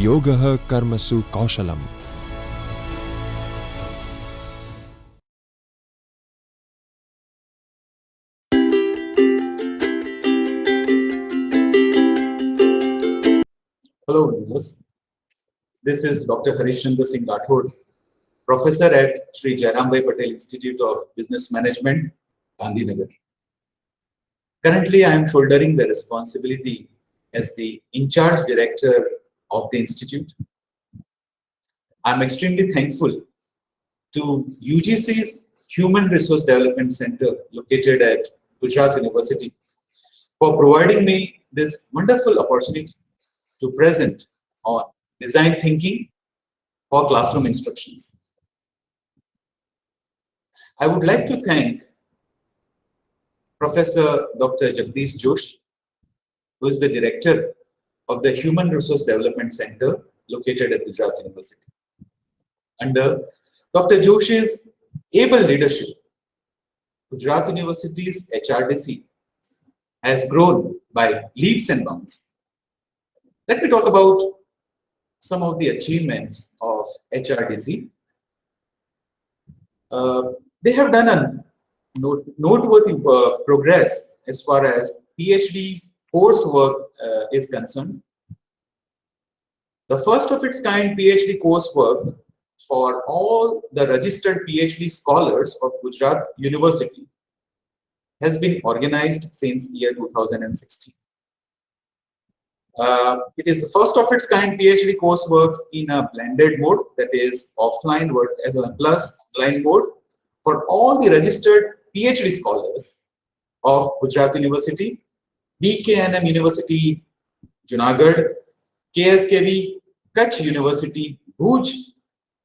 Yogaha Karmasu Kaushalam. Hello, viewers. This is Dr. Harishchandrasingh, Professor at Sri Jairambai Patel Institute of Business Management, Gandhinagar. Currently, I am shouldering the responsibility as the in-charge director of the institute. I am extremely thankful to UGC's Human Resource Development Center located at Gujarat University for providing me this wonderful opportunity to present on design thinking for classroom instructions. I would like to thank Professor Dr. Jagdish Joshi, who is the director of the Human Resource Development Center located at Gujarat University. Under Dr. Joshi's able leadership, Gujarat University's HRDC has grown by leaps and bounds. Let me talk about some of the achievements of HRDC. They have done a noteworthy progress as far as PhD's coursework is concerned. The first of its kind PhD coursework for all the registered PhD scholars of Gujarat University has been organized since year 2016. It is the first of its kind PhD coursework in a blended mode, that is offline as well plus online mode, for all the registered PhD scholars of Gujarat University, BKNM University, Junagadh, KSKB, Kutch University, Bhuj,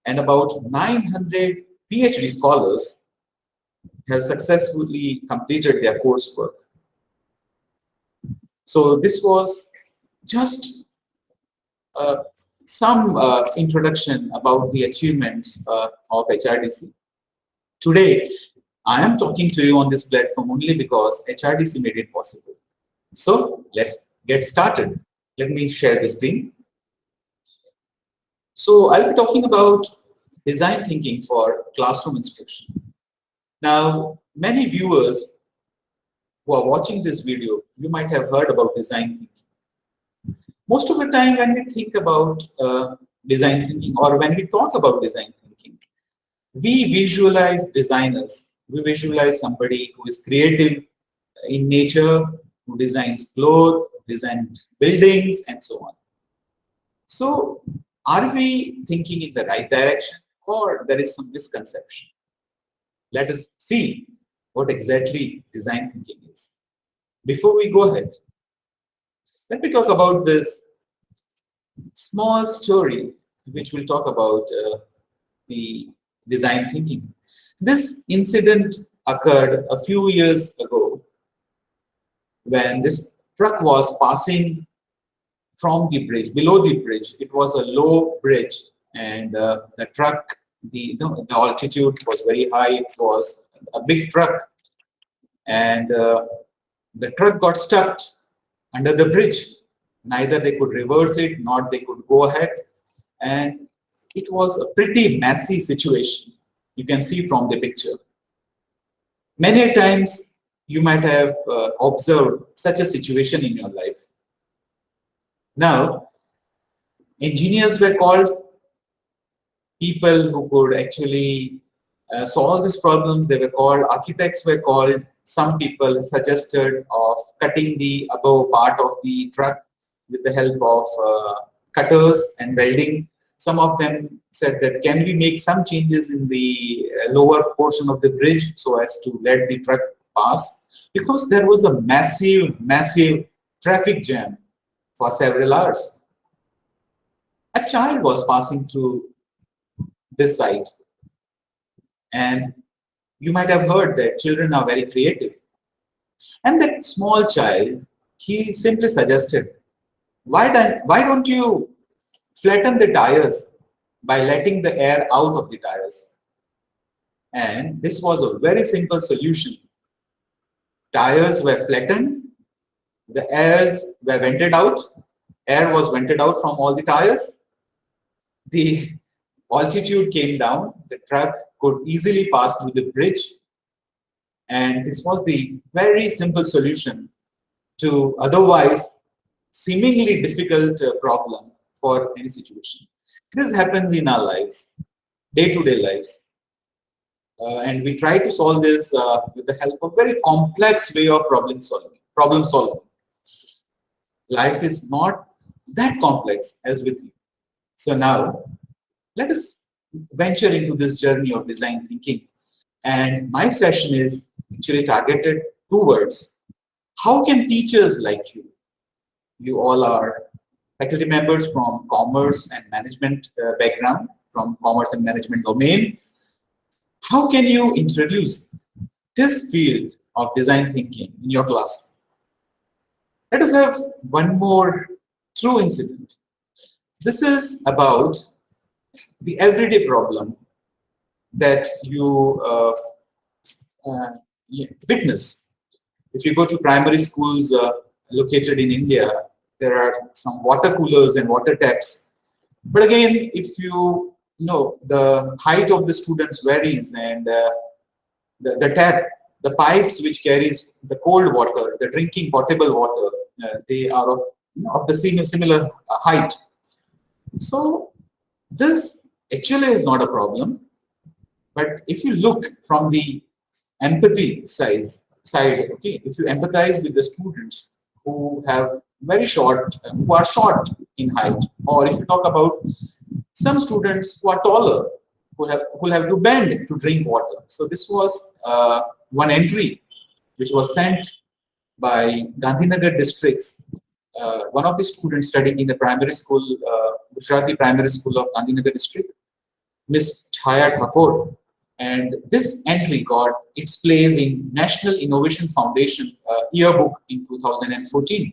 and about 900 PhD scholars have successfully completed their coursework. So this was just some introduction about the achievements of HRDC. Today, I am talking to you on this platform only because HRDC made it possible. So let's get started. Let me share the screen. So I'll be talking about design thinking for classroom instruction. Now, many viewers who are watching this video, you might have heard about design thinking. Most of the time when we think about design thinking, or when we talk about design thinking, we visualize designers. We visualize somebody who is creative in nature, who designs clothes, designs buildings, and so on. So are we thinking in the right direction, or there is some misconception? Let us see what exactly design thinking is. Before we go ahead, let me talk about this small story which will talk about the design thinking. This incident occurred a few years ago when this truck was passing from the bridge, below the bridge. It was a low bridge, and the truck, the altitude was very high. It was a big truck, and the truck got stuck under the bridge. Neither they could reverse it, nor they could go ahead. And it was a pretty messy situation. You can see from the picture. Many times you might have observed such a situation in your life. Now, engineers were called, people who could actually solve these problems. They were called, architects were called. Some people suggested of cutting the above part of the truck with the help of cutters and welding. Some of them said that, can we make some changes in the lower portion of the bridge so as to let the truck pass? Because there was a massive traffic jam for several hours. A child was passing through this site, and you might have heard that children are very creative. And that small child, he simply suggested, why don't you flatten the tires by letting the air out of the tires? And this was a very simple solution. Tires were flattened, the airs were vented out, air was vented out from all the tires, The altitude came down, the truck could easily pass through the bridge, and this was the very simple solution to otherwise seemingly difficult problem for any situation. This happens in our lives, day-to-day lives. And we try to solve this with the help of very complex way of problem solving. Life is not that complex as with you. So now, let us venture into this journey of design thinking. And my session is actually targeted towards how can teachers like you all are faculty members from commerce and management background, from commerce and management domain, how can you introduce this field of design thinking in your class? Let us have one more true incident. This is about the everyday problem that you witness. If you go to primary schools located in India, there are some water coolers and water taps. But again, if you know, the height of the students varies, and the tap, the pipes which carries the cold water, the drinking potable water, they are of the similar height. So this actually is not a problem. But if you look from the empathy side, okay, if you empathize with the students who have who are short in height, or if you talk about some students who are taller, who have to bend to drink water. So this was one entry which was sent by Gandhinagar districts. One of the students studying in the primary school, Gujarati primary school of Gandhinagar district, Miss Chaya Thakur. And this entry got its place in National Innovation Foundation yearbook in 2014.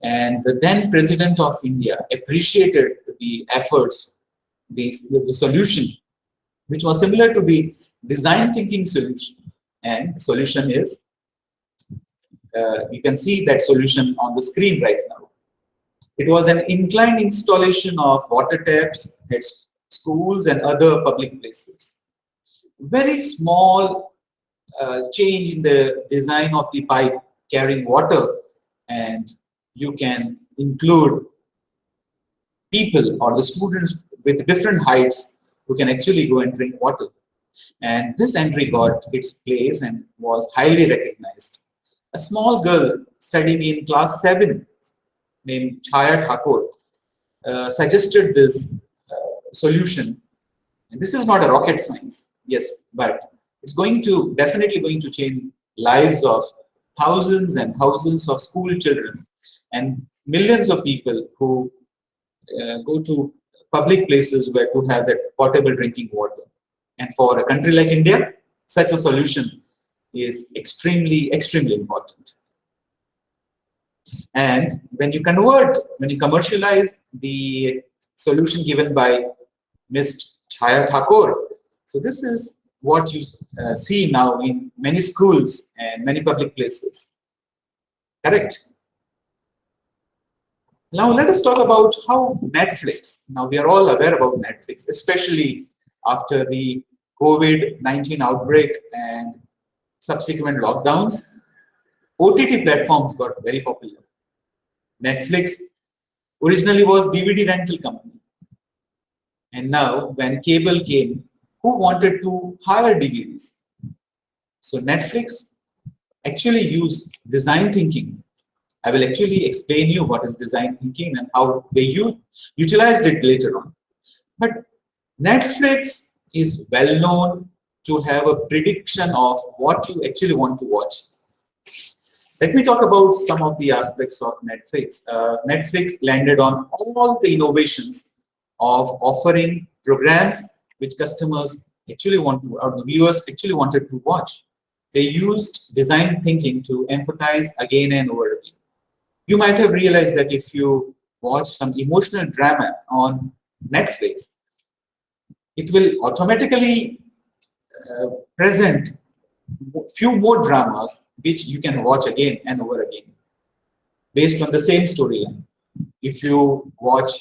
And the then President of India appreciated the efforts, the solution, which was similar to the design thinking solution. And the solution is, you can see that solution on the screen right now. It was an inclined installation of water taps at schools and other public places. Very small change in the design of the pipe carrying water, and you can include people or the students with different heights who can actually go and drink water. And this entry got its place and was highly recognized. A small girl studying in class 7 named Chaya Thakur suggested this solution. And this is not a rocket science, yes, but it's definitely going to change lives of thousands and thousands of school children and millions of people who go to public places where to have that potable drinking water. And for a country like India, such a solution is extremely, extremely important. And when you commercialize the solution given by Ms. Chaya Thakur, so this is what you see now in many schools and many public places. Correct? Now let us talk about how Netflix, now we are all aware about Netflix, especially after the COVID-19 outbreak and subsequent lockdowns, OTT platforms got very popular. Netflix originally was DVD rental company. And now when cable came, who wanted to hire DVDs? So Netflix actually used design thinking. I will actually explain you what is design thinking and how they utilized it later on. But Netflix is well known to have a prediction of what you actually want to watch. Let me talk about some of the aspects of Netflix. Netflix landed on all the innovations of offering programs which customers actually want to, or the viewers actually wanted to watch. They used design thinking to empathize again and over again. You might have realized that if you watch some emotional drama on Netflix, it will automatically present few more dramas which you can watch again and over again based on the same storyline. If you watch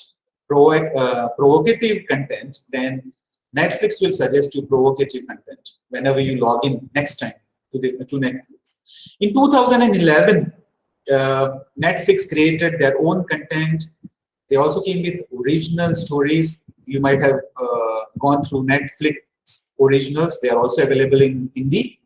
provocative content, then Netflix will suggest you provocative content whenever you log in next time to Netflix. In 2011, Netflix created their own content. They also came with original stories. You might have gone through Netflix originals. They are also available in Hindi,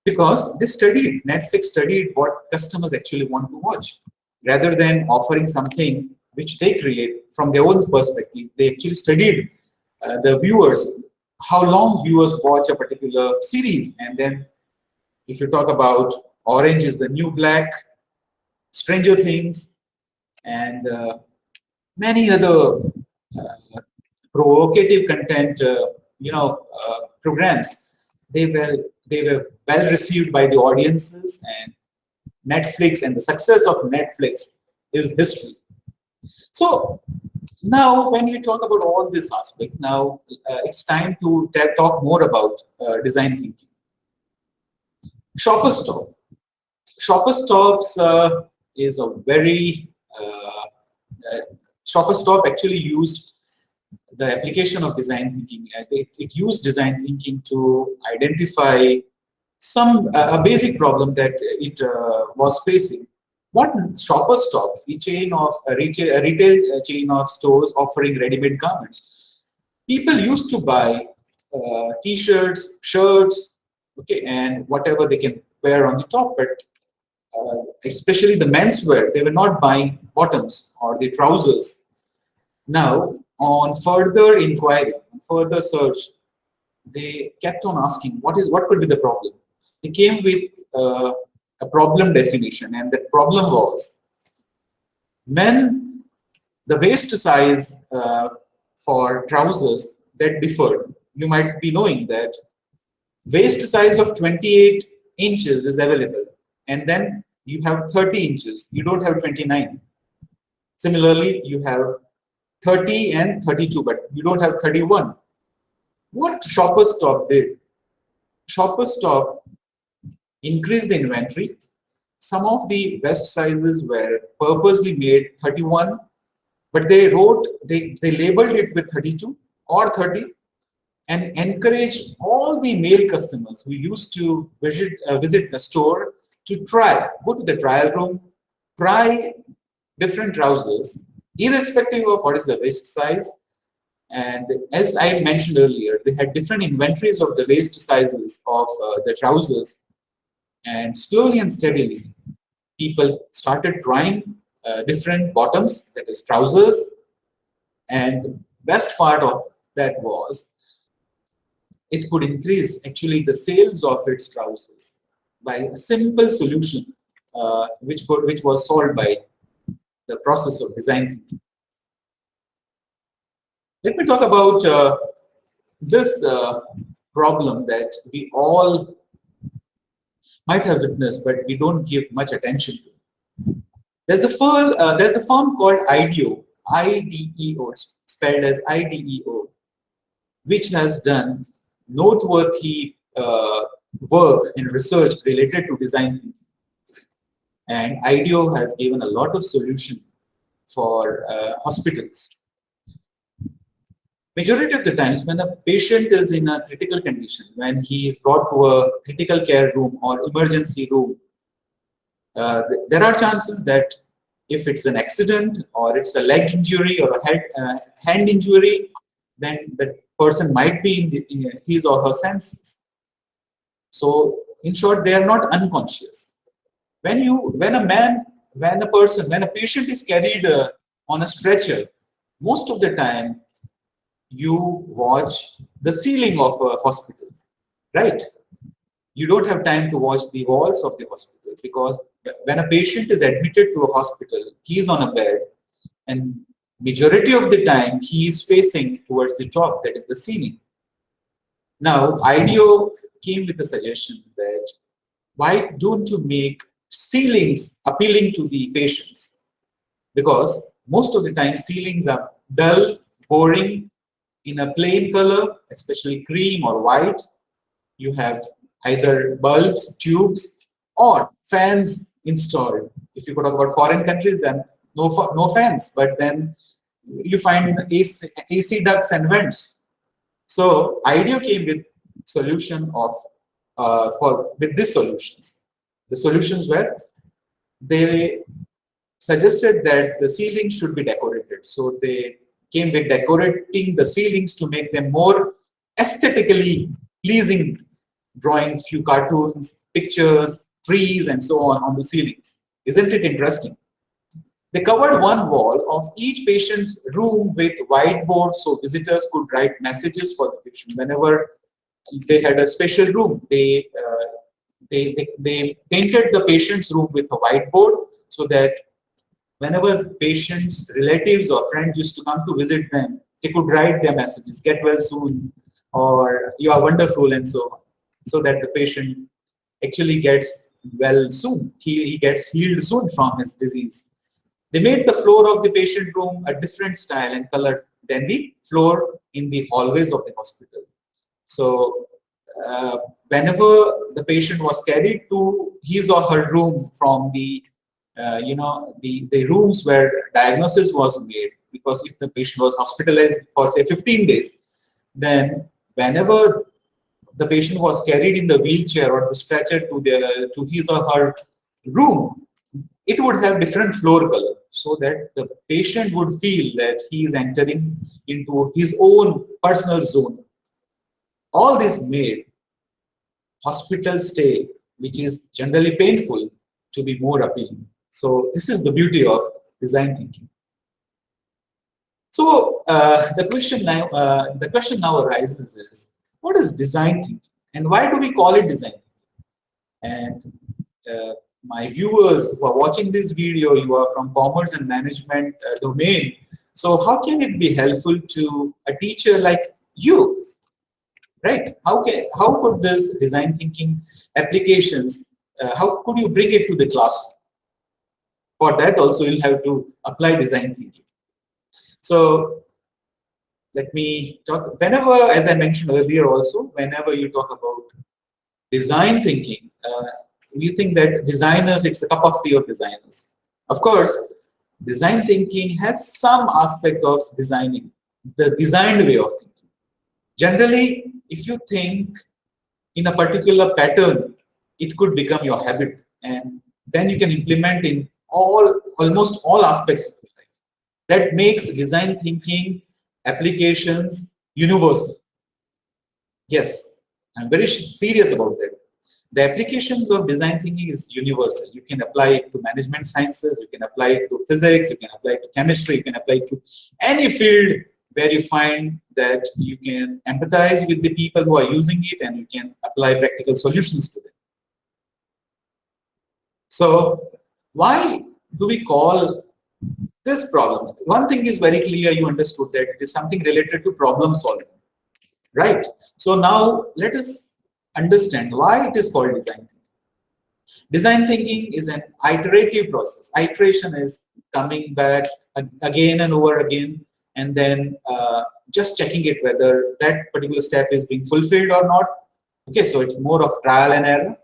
because Netflix studied what customers actually want to watch. Rather than offering something which they create from their own perspective, they actually studied the viewers, how long viewers watch a particular series. And then if you talk about Orange is the New Black, Stranger Things, and many other provocative content, programs, they were well received by the audiences, and Netflix and the success of Netflix is history. So now, when we talk about all this aspect, now it's time to talk more about design thinking. Shopper Stop. Shopper Stops is a very Shopper Stop actually used the application of design thinking. It used design thinking to identify a basic problem that it was facing. What Shopper Stop, a retail chain of stores offering ready-made garments. People used to buy T-shirts, shirts, okay, and whatever they can wear on the top, but especially the menswear, they were not buying bottoms or the trousers. Now, on further inquiry, on further search, they kept on asking, what could be the problem? They came with a problem definition, and that problem was, when the waist size for trousers that differed, you might be knowing that waist size of 28 inches is available, and then you have 30 inches, you don't have 29. Similarly, you have 30 and 32, but you don't have 31. What Shopper Stop did, Shopper Stop increased the inventory. Some of the vest sizes were purposely made 31, but they labeled it with 32 or 30, and encouraged all the male customers who used to visit the store to go to the trial room, try different trousers, irrespective of what is the waist size. And as I mentioned earlier, they had different inventories of the waist sizes of the trousers. And slowly and steadily, people started trying different bottoms, that is trousers. And best part of that was, it could increase actually the sales of its trousers by a simple solution, which was solved by the process of design thinking. Let me talk about this problem that we all might have witnessed, but we don't give much attention to. There's a firm called IDEO, I-D-E-O, spelled as I-D-E-O, which has done noteworthy work and research related to design thinking. And IDEO has given a lot of solution for hospitals. Majority of the times, when a patient is in a critical condition, when he is brought to a critical care room or emergency room, there are chances that if it's an accident or it's a leg injury or a hand injury, then the person might be in his or her senses. So, in short, they are not unconscious. When a patient is carried on a stretcher, most of the time you watch the ceiling of a hospital, right? You don't have time to watch the walls of the hospital, because when a patient is admitted to a hospital, he is on a bed, and majority of the time he is facing towards the top, that is the ceiling. Now, IDEO came with a suggestion that, why don't you make ceilings appealing to the patients? Because most of the time ceilings are dull, boring, in a plain color, especially cream or white. You have either bulbs, tubes, or fans installed. If you talk about foreign countries, then no fans, but then you find AC ducts and vents. So IDEO came with solution of with these solutions. The solutions were, they suggested that the ceilings should be decorated. So they came with decorating the ceilings to make them more aesthetically pleasing, drawing few cartoons, pictures, trees, and so on the ceilings. Isn't it interesting? They covered one wall of each patient's room with whiteboards so visitors could write messages for the patient. Whenever they had a special room, they painted the patient's room with a whiteboard so that whenever patients, relatives, or friends used to come to visit them, they could write their messages, get well soon, or you are wonderful, and so on, so that the patient actually gets well soon. He gets healed soon from his disease. They made the floor of the patient room a different style and color than the floor in the hallways of the hospital. So whenever the patient was carried to his or her room from the the rooms where diagnosis was made, because if the patient was hospitalized for say 15 days, then whenever the patient was carried in the wheelchair or the stretcher to his or her room, it would have different floor color so that the patient would feel that he is entering into his own personal zone. All this made hospital stay, which is generally painful, to be more appealing. So this is the beauty of design thinking. So the question now arises is, what is design thinking, and why do we call it design thinking? And my viewers who are watching this video, you are from commerce and management domain. So how can it be helpful to a teacher like you, right? How could this design thinking applications, how could you bring it to the classroom? For that also, you'll have to apply design thinking. So let me talk, whenever, as I mentioned earlier also, whenever you talk about design thinking, you think that designers, it's a cup of tea of designers. Of course, design thinking has some aspect of designing, the designed way of thinking. Generally, if you think in a particular pattern, it could become your habit, and then you can implement in almost all aspects of your life. That makes design thinking applications universal. Yes, I'm very serious about that. The applications of design thinking is universal. You can apply it to management sciences, you can apply it to physics, you can apply it to chemistry, you can apply it to any field where you find that you can empathize with the people who are using it and you can apply practical solutions to them. So why do we call this problem? One thing is very clear, you understood that it is something related to problem solving, right? So now let us understand why it is called design thinking. Design thinking is an iterative process. Iteration is coming back again and over again, and then just checking it whether that particular step is being fulfilled or not. Okay, so it's more of trial and error.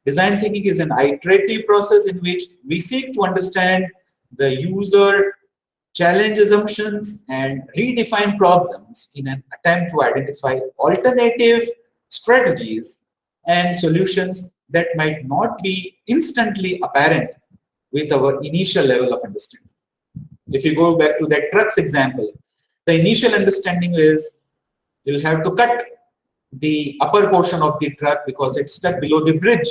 Design thinking is an iterative process in which we seek to understand the user, challenge assumptions, and redefine problems in an attempt to identify alternative strategies and solutions that might not be instantly apparent with our initial level of understanding. If you go back to that trucks example, the initial understanding is you'll have to cut the upper portion of the truck because it's stuck below the bridge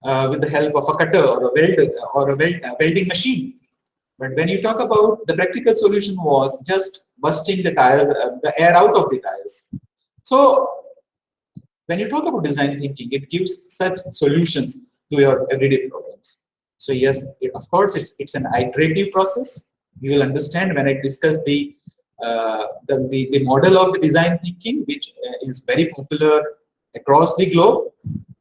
with the help of a cutter or a welder or a welding machine. But when you talk about the practical solution was just busting the tires, the air out of the tires. So when you talk about design thinking, it gives such solutions to your everyday problems. So yes, of course, it's an iterative process. You will understand when I discuss the model of the design thinking, which is very popular across the globe.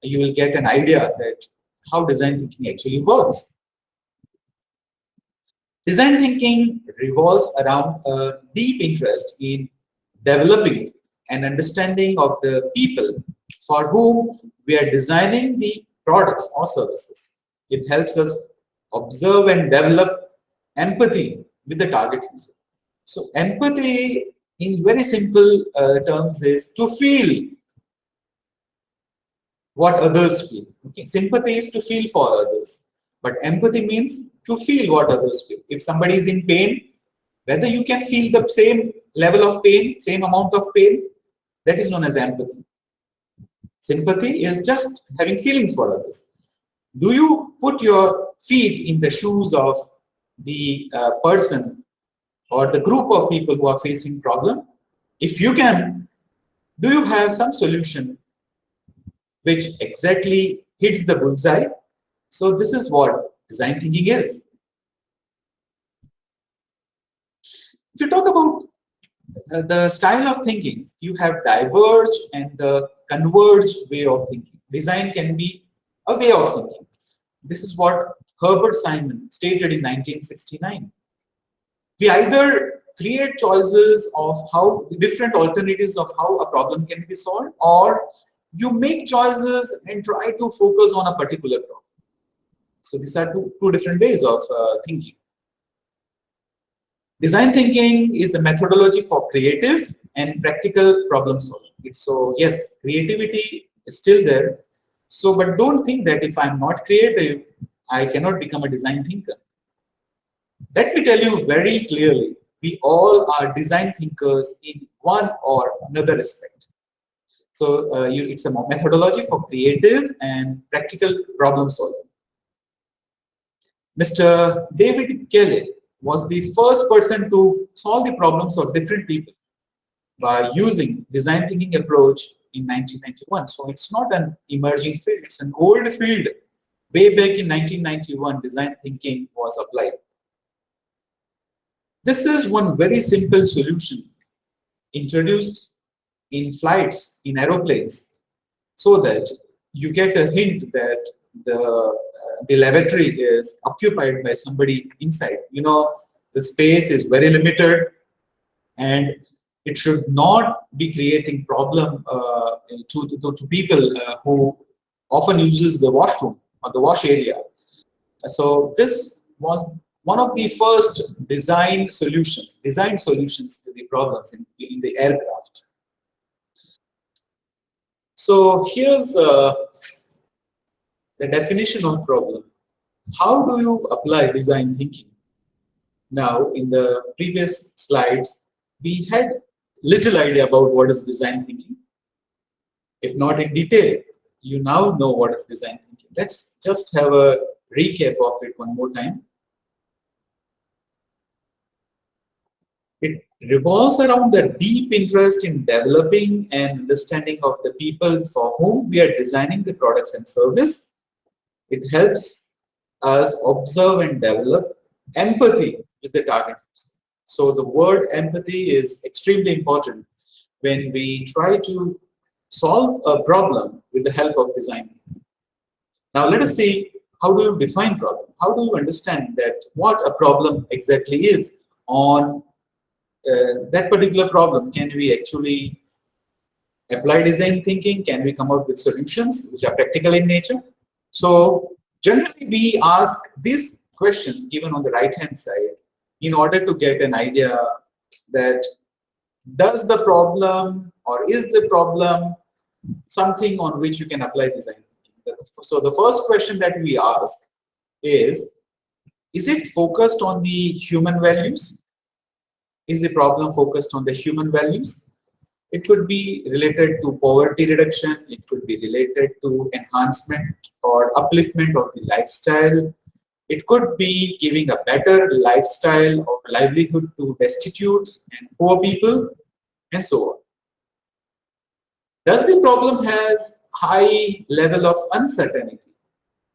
You will get an idea that how design thinking actually works. Design thinking revolves around a deep interest in developing an understanding of the people for whom we are designing the products or services. It helps us observe and develop empathy with the target user. So empathy in very simple terms is to feel what others feel. Okay, sympathy is to feel for others, but empathy means to feel what others feel. If somebody is in pain, whether you can feel the same level of pain, same amount of pain, that is known as empathy. Sympathy is just having feelings for others. Do you put your feet in the shoes of the person or the group of people who are facing problem? If you can, do you have some solution which exactly hits the bullseye? So this is what design thinking is. If you talk about the style of thinking, you have diverged and the converged way of thinking. Design can be a way of thinking. This is what Herbert Simon stated in 1969. We either create choices of how different alternatives of how a problem can be solved, or you make choices and try to focus on a particular problem. So these are two different ways of thinking. Design thinking is a methodology for creative and practical problem solving. So yes, creativity is still there. So, but don't think that if I'm not creative, I cannot become a design thinker. Let me tell you very clearly, we all are design thinkers in one or another aspect. So it's a methodology for creative and practical problem solving. Mr. David Kelly was the first person to solve the problems of different people by using design thinking approach in 1991. So it's not an emerging field, it's an old field. Way back in 1991, design thinking was applied. This is one very simple solution introduced in flights, in aeroplanes, so that you get a hint that the lavatory is occupied by somebody inside. You know, the space is very limited, and it should not be creating problem to people who often uses the washroom or the wash area. So this was one of the first design solutions to the problems in the aircraft. So here's the definition of problem. How do you apply design thinking? Now, in the previous slides, we had little idea about what is design thinking. If not in detail, you now know what is design thinking. Let's just have a recap of it one more time. It revolves around the deep interest in developing and understanding of the people for whom we are designing the products and service. It helps us observe and develop empathy with the target user. So the word empathy is extremely important when we try to solve a problem with the help of design. Now let us see, how do you define problem? How do you understand that what a problem exactly is? On that particular problem, can we actually apply design thinking? Can we come out with solutions which are practical in nature? So generally we ask these questions given on the right hand side in order to get an idea that does the problem or is the problem something on which you can apply design thinking. So the first question that we ask is it focused on the human values? Is the problem focused on the human values? It could be related to poverty reduction. It could be related to enhancement or upliftment of the lifestyle. It could be giving a better lifestyle or livelihood to destitutes and poor people, and so on. Does the problem has high level of uncertainty?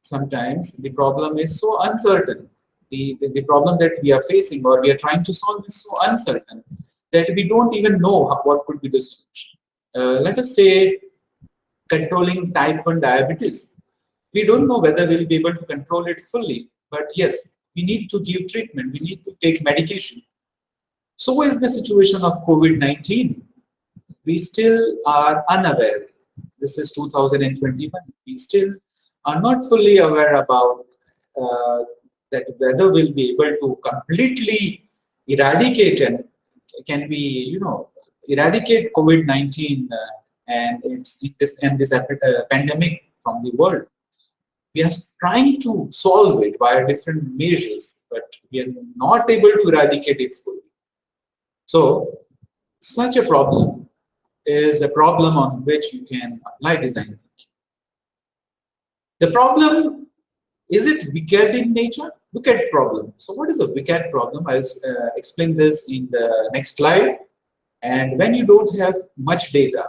Sometimes the problem is so uncertain. The problem that we are facing or we are trying to solve is so uncertain that we don't even know what could be the solution. Let us say controlling type 1 diabetes. We don't know whether we'll be able to control it fully, but yes, we need to give treatment, we need to take medication. So is the situation of COVID-19. We still are unaware. This is 2021. We still are not fully aware about that whether we'll be able to completely eradicate can we, eradicate COVID-19 and this pandemic from the world. We are trying to solve it via different measures, but we are not able to eradicate it fully. So such a problem is a problem on which you can apply design thinking. The problem, is it wicked in nature? Wicked problem. So what is a wicked problem? I'll explain this in the next slide. And when you don't have much data,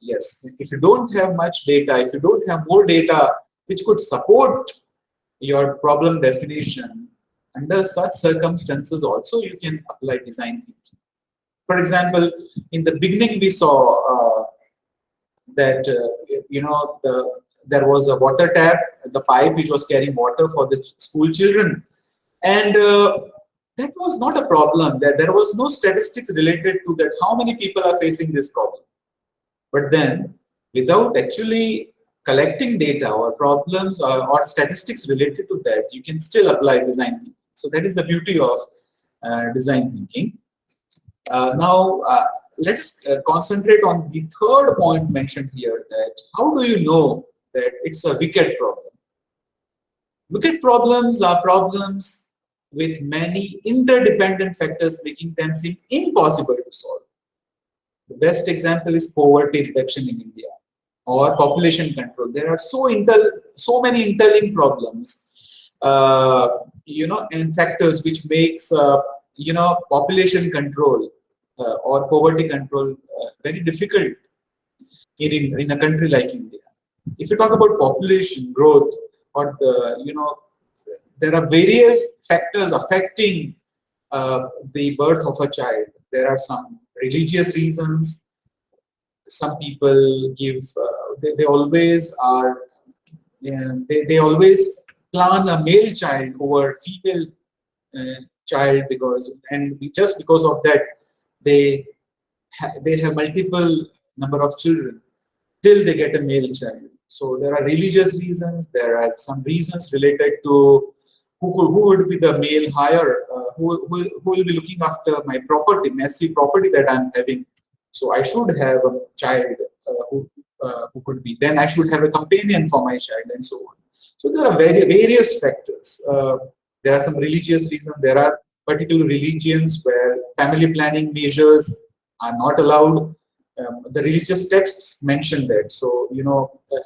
yes, if you don't have much data, if you don't have more data which could support your problem definition, under such circumstances also you can apply design thinking. For example, in the beginning we saw that there was a water tap, the pipe which was carrying water for the school children, and that was not a problem. That there was no statistics related to that, how many people are facing this problem. But then, without actually collecting data or problems or statistics related to that, you can still apply design thinking. So that is the beauty of design thinking. Now, let us concentrate on the third point mentioned here, that how do you know that it's a wicked problem? Wicked problems are problems with many interdependent factors making them seem impossible to solve. The best example is poverty reduction in India or population control. There are so many interlinked problems, and factors which makes population control or poverty control very difficult in a country like India. If you talk about population growth, or there are various factors affecting the birth of a child. There are some religious reasons. Some people give they always are they always plan a male child over female child, just because of that they have multiple number of children till they get a male child. So there are religious reasons. There are some reasons related to who would be the male hire, who will be looking after my property, massive property that I'm having. So I should have a child who could be. Then I should have a companion for my child, and so on. So there are various factors. There are some religious reasons. There are particular religions where family planning measures are not allowed. The religious texts mention that. So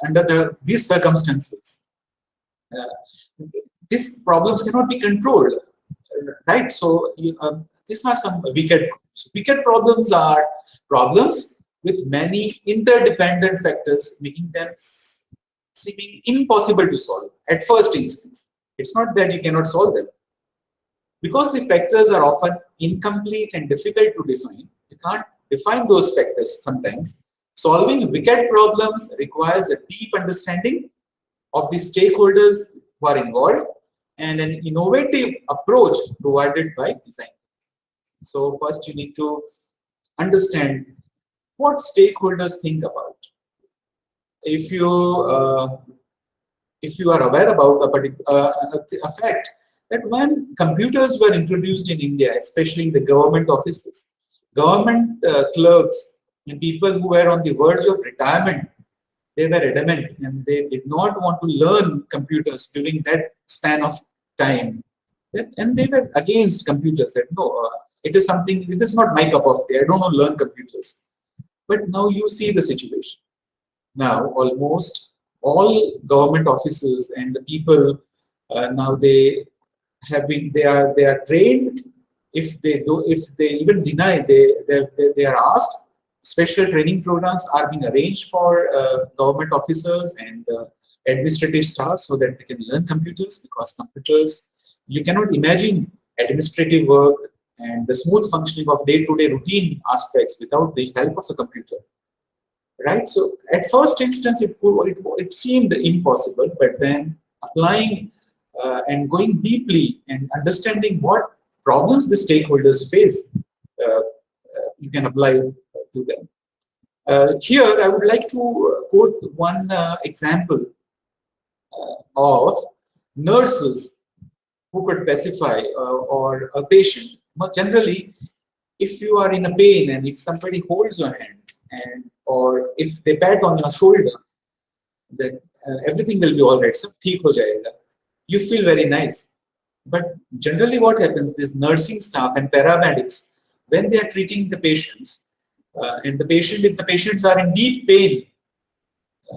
under these circumstances, these problems cannot be controlled, right? So these are some wicked problems. Wicked problems are problems with many interdependent factors, making them seeming impossible to solve at first instance. It's not that you cannot solve them. Because the factors are often incomplete and difficult to define, you can't define those factors sometimes. Solving wicked problems requires a deep understanding of the stakeholders who are involved and an innovative approach provided by design. So first you need to understand what stakeholders think about. If you are aware about a fact that when computers were introduced in India, especially in the government offices, government clerks and people who were on the verge of retirement, they were adamant and they did not want to learn computers during that span of time. And they were against computers, that no, it is not my cup of tea, I don't want to learn computers. But now you see the situation. Now almost all government offices and the people now they are trained. If they even deny, they are asked. Special training programs are being arranged for government officers and administrative staff so that they can learn computers, because computers, you cannot imagine administrative work and the smooth functioning of day-to-day routine aspects without the help of a computer, right? So at first instance it seemed impossible, but then applying and going deeply and understanding what problems the stakeholders face, you can apply to them. Here I would like to quote one example of nurses who could pacify or a patient. But generally, if you are in a pain and if somebody holds your hand and or if they pat on your shoulder, then everything will be all right. Sab theek ho jayega. You feel very nice. But generally what happens, this nursing staff and paramedics, when they are treating the patients, and if the patients are in deep pain,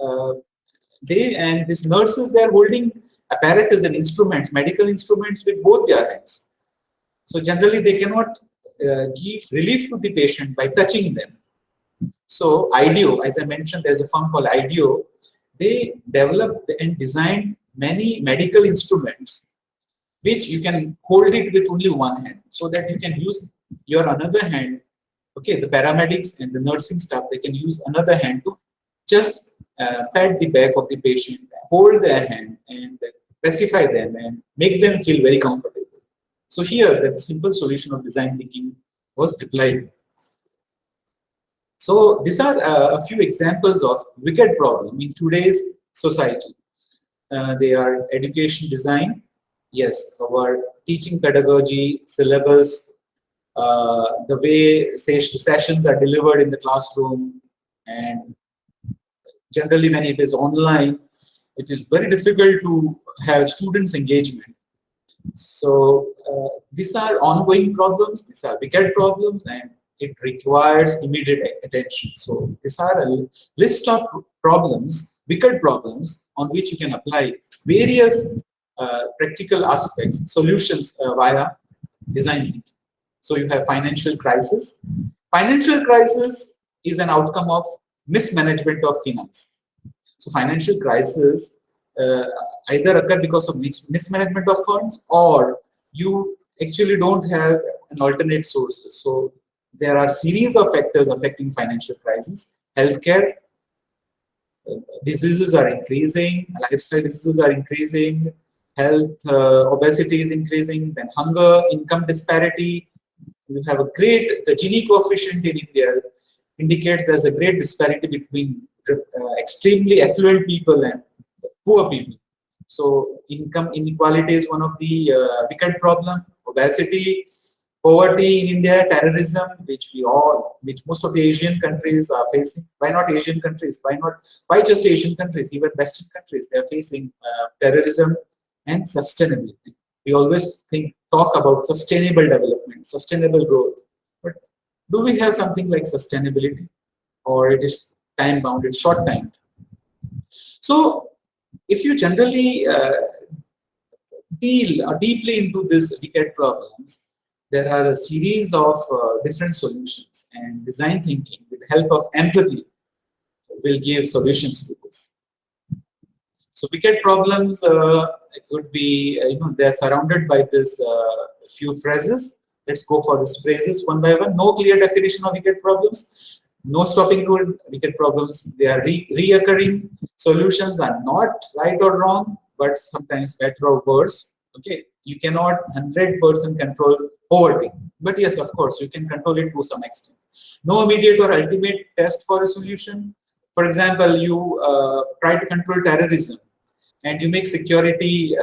uh, these nurses, they are holding apparatus and instruments, medical instruments with both their hands. So generally they cannot give relief to the patient by touching them. So IDEO, as I mentioned, there's a firm called IDEO. They developed and designed many medical instruments which you can hold it with only one hand, so that you can use your another hand. Okay, the paramedics and the nursing staff, they can use another hand to just pat the back of the patient, hold their hand and pacify them and make them feel very comfortable. So here, that simple solution of design thinking was deployed. So these are a few examples of wicked problem in today's society. They are education design. Yes, our teaching pedagogy, syllabus, the way sessions are delivered in the classroom, and generally when it is online, it is very difficult to have students' engagement. So these are ongoing problems, these are wicked problems, and it requires immediate attention. So these are a list of problems, wicked problems, on which you can apply various practical aspects, solutions via design thinking. So you have financial crisis. Financial crisis is an outcome of mismanagement of finance. So financial crisis either occur because of mismanagement of funds, or you actually don't have an alternate sources. So there are series of factors affecting financial crisis. Healthcare, diseases are increasing, lifestyle diseases are increasing, health, obesity is increasing, then hunger, income disparity. You have a great, the Gini coefficient in India indicates there's a great disparity between extremely affluent people and poor people. So income inequality is one of the wicked problem. Obesity, poverty in India, terrorism, which most of the Asian countries are facing. Why not Asian countries? Why just Asian countries? Even Western countries, they are facing terrorism and sustainability. We always talk about sustainable development, sustainable growth. But do we have something like sustainability, or it is time bounded, short time? So if you generally deal deeply into these wicked problems, there are a series of different solutions, and design thinking with the help of empathy will give solutions to this. So wicked problems could be, they're surrounded by this few phrases. Let's go for these phrases one by one. No clear definition of wicked problems. No stopping rule. Wicked problems, they are reoccurring. Solutions are not right or wrong, but sometimes better or worse. Okay, you cannot 100% control poverty, but yes, of course, you can control it to some extent. No immediate or ultimate test for a solution. For example, you try to control terrorism, and you make security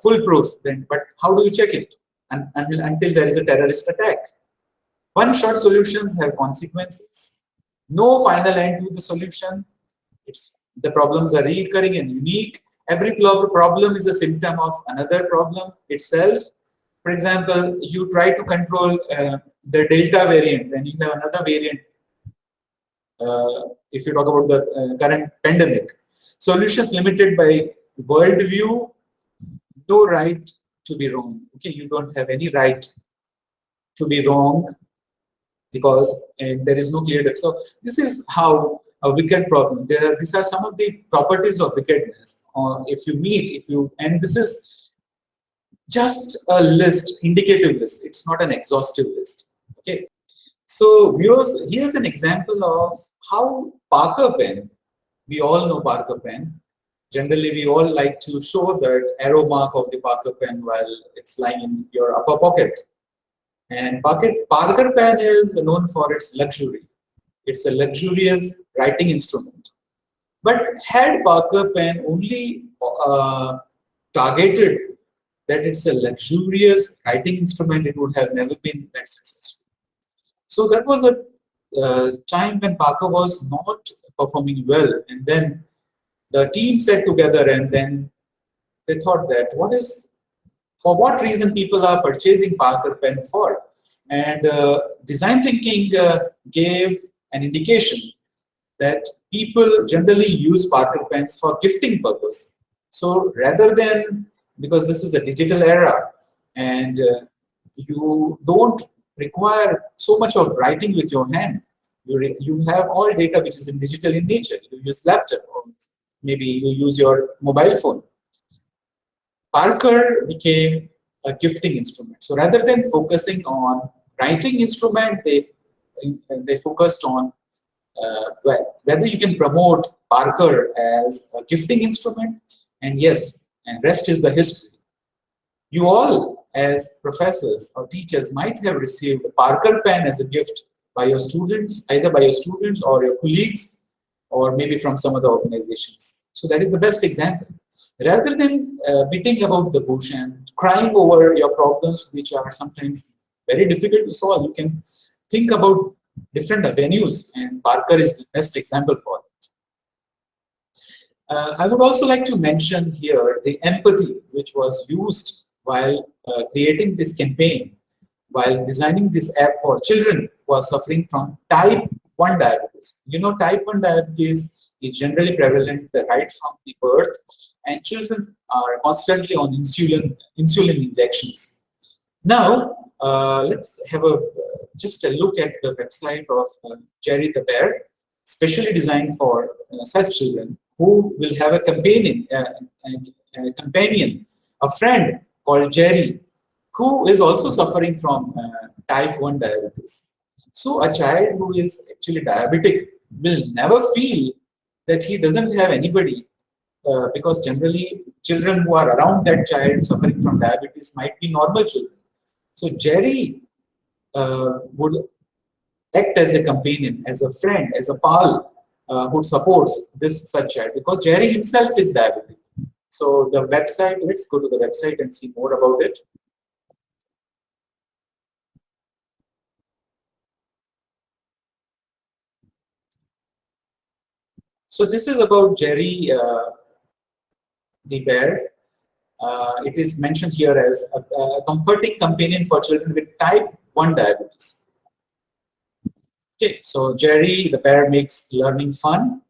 foolproof. But how do you check it until there is a terrorist attack? One-shot solutions have consequences. No final end to the solution. The problems are recurring and unique. Every problem is a symptom of another problem itself. For example, you try to control the Delta variant, then you have another variant. If you talk about the current pandemic, solutions limited by worldview, no right to be wrong. Okay, you don't have any right to be wrong because there is no clear depth. So this is how a wicked problem. These are some of the properties of wickedness. And this is just a list, indicative list. It's not an exhaustive list. Okay. So viewers, here's an example of how Parker pen. We all know Parker pen. Generally, we all like to show that arrow mark of the Parker pen while it's lying in your upper pocket. And Parker pen is known for its luxury. It's a luxurious writing instrument. But had Parker pen only targeted that it's a luxurious writing instrument, it would have never been that successful. So that was a time when Parker was not performing well, and then the team sat together and then they thought that for what reason people are purchasing Parker pen for, and design thinking gave an indication that people generally use Parker pens for gifting purpose. So rather than, because this is a digital era and you don't require so much of writing with your hand, you have all data which is in digital in nature. You use laptop or maybe you use your mobile phone. Parker became a gifting instrument. So rather than focusing on writing instrument, they focused on whether you can promote Parker as a gifting instrument, and yes, and rest is the history. You all, as professors or teachers, might have received a Parker pen as a gift by your students, either by your students or your colleagues, or maybe from some other organizations. So that is the best example. Rather than beating about the bush and crying over your problems, which are sometimes very difficult to solve, you can think about different avenues, and Parker is the best example for it. I would also like to mention here the empathy which was used while creating this campaign, while designing this app for children who are suffering from type 1 diabetes. You know, type 1 diabetes is generally prevalent right from the birth, and children are constantly on insulin injections. Now, let's have just a look at the website of Jerry the Bear, specially designed for such children who will have a companion, a friend called Jerry, who is also suffering from type 1 diabetes. So a child who is actually diabetic will never feel that he doesn't have anybody, because generally children who are around that child suffering from diabetes might be normal children. So Jerry would act as a companion, as a friend, as a pal who supports this such child, because Jerry himself is diabetic. So the website, let's go to the website and see more about it. So this is about Jerry the bear. It is mentioned here as a comforting companion for children with type 1 diabetes. Okay, so Jerry the bear makes learning fun.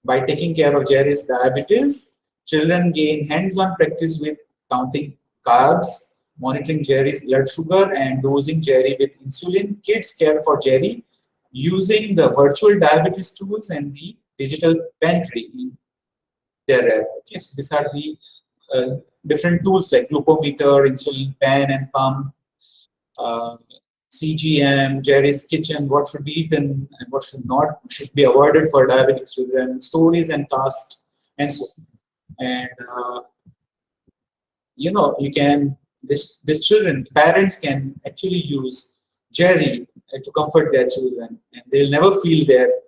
By taking care of Jerry's diabetes, children gain hands-on practice with counting carbs, monitoring Jerry's blood sugar, and dosing Jerry with insulin. Kids care for Jerry using the virtual diabetes tools and the digital pantry in their app. Okay, so these are the different tools like glucometer, insulin pen and pump, CGM, Jerry's kitchen, what should be eaten and what should be avoided for diabetic children, stories and tasks, and so on. And you know, you can this children, parents can actually use Jerry to comfort their children, and they'll never feel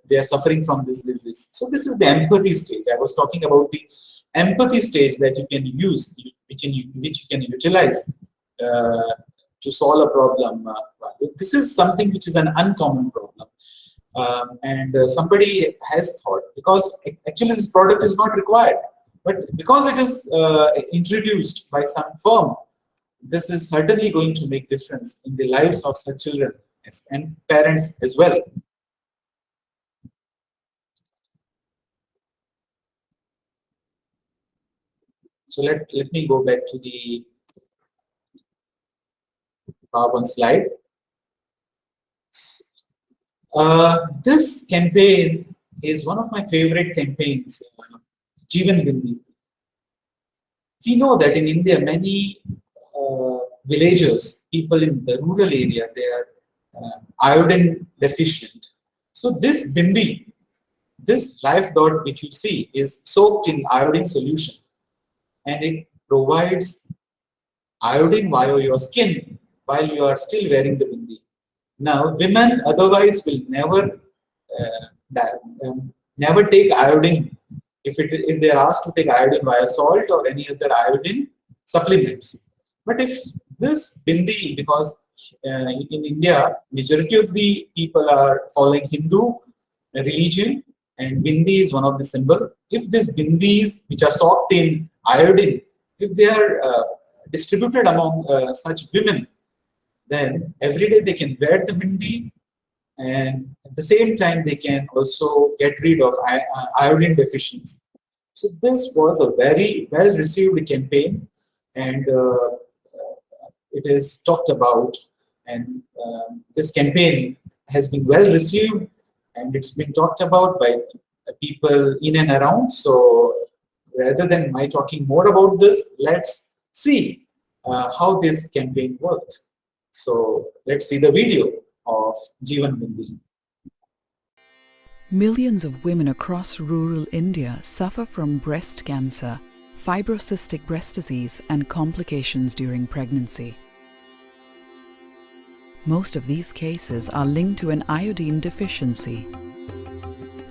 they are suffering from this disease. So this is the empathy stage. I was talking about the empathy stage that you can use, which you can utilize to solve a problem. This is something which is an uncommon problem. And somebody has thought, because actually this product is not required, but because it is introduced by some firm, this is certainly going to make difference in the lives of such children and parents as well. So let me go back to the one slide. This campaign is one of my favorite campaigns, Jeevan Bindi. We know that in India, many villagers, people in the rural area, they are iodine deficient. So this bindi, this life dot which you see, is soaked in iodine solution, and it provides iodine via your skin while you are still wearing the bindi. Now, women otherwise will never never take iodine if they are asked to take iodine via salt or any other iodine supplements. But if this bindi, because in India, majority of the people are following Hindu religion, and bindi is one of the symbol. If these bindis, which are soaked in iodine, if they are distributed among such women, then every day they can wear the bindi, and at the same time they can also get rid of iodine deficiency. So this was a very well received campaign, and it is talked about, and this campaign has been well received, and it's been talked about by people in and around. So rather than my talking more about this, let's see how this campaign worked. So let's see the video of Jeevan Bindi. Millions of women across rural India suffer from breast cancer, fibrocystic breast disease, and complications during pregnancy. Most of these cases are linked to an iodine deficiency.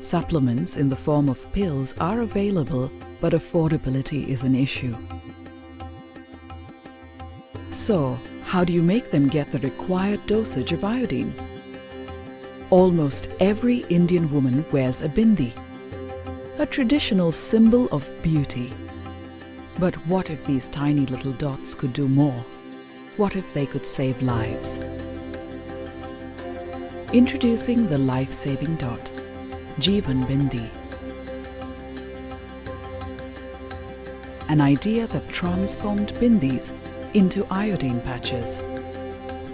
Supplements in the form of pills are available, but affordability is an issue. So, how do you make them get the required dosage of iodine? Almost every Indian woman wears a bindi, a traditional symbol of beauty. But what if these tiny little dots could do more? What if they could save lives? Introducing the life-saving dot, Jeevan Bindi. An idea that transformed bindis into iodine patches.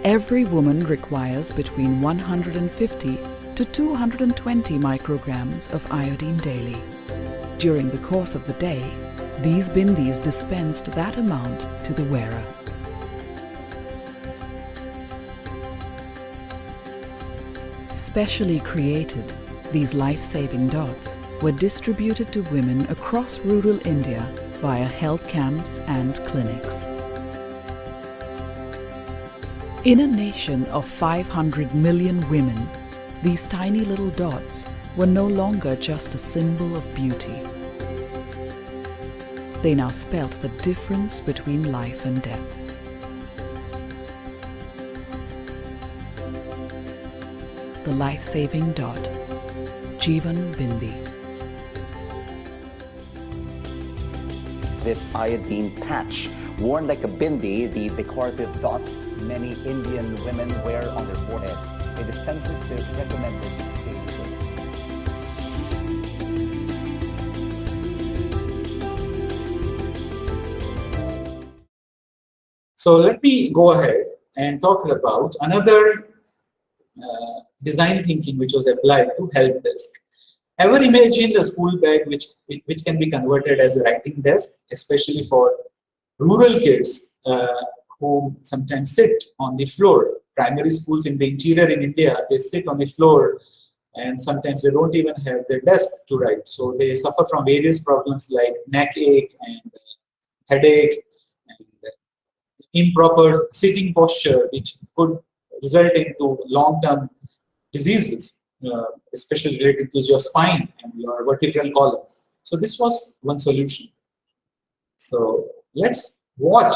Every woman requires between 150 to 220 micrograms of iodine daily. During the course of the day, these bindis dispensed that amount to the wearer. Specially created, these life-saving dots were distributed to women across rural India via health camps and clinics. In a nation of 500 million women, these tiny little dots were no longer just a symbol of beauty. They now spelt the difference between life and death. The life-saving dot, Jeevan Bindi. This iodine patch, worn like a bindi, the decorative dots many Indian women wear on their foreheads, it dispenses the recommended daily dose. So let me go ahead and talk about another design thinking which was applied to help desk. Ever imagined a school bag which can be converted as a writing desk, especially for rural kids who sometimes sit on the floor? Primary schools in the interior in India, they sit on the floor, and sometimes they don't even have their desk to write. So they suffer from various problems like neck ache and headache and improper sitting posture, which could result into long-term diseases, especially related to your spine and your vertebral column. So this was one solution. So let's watch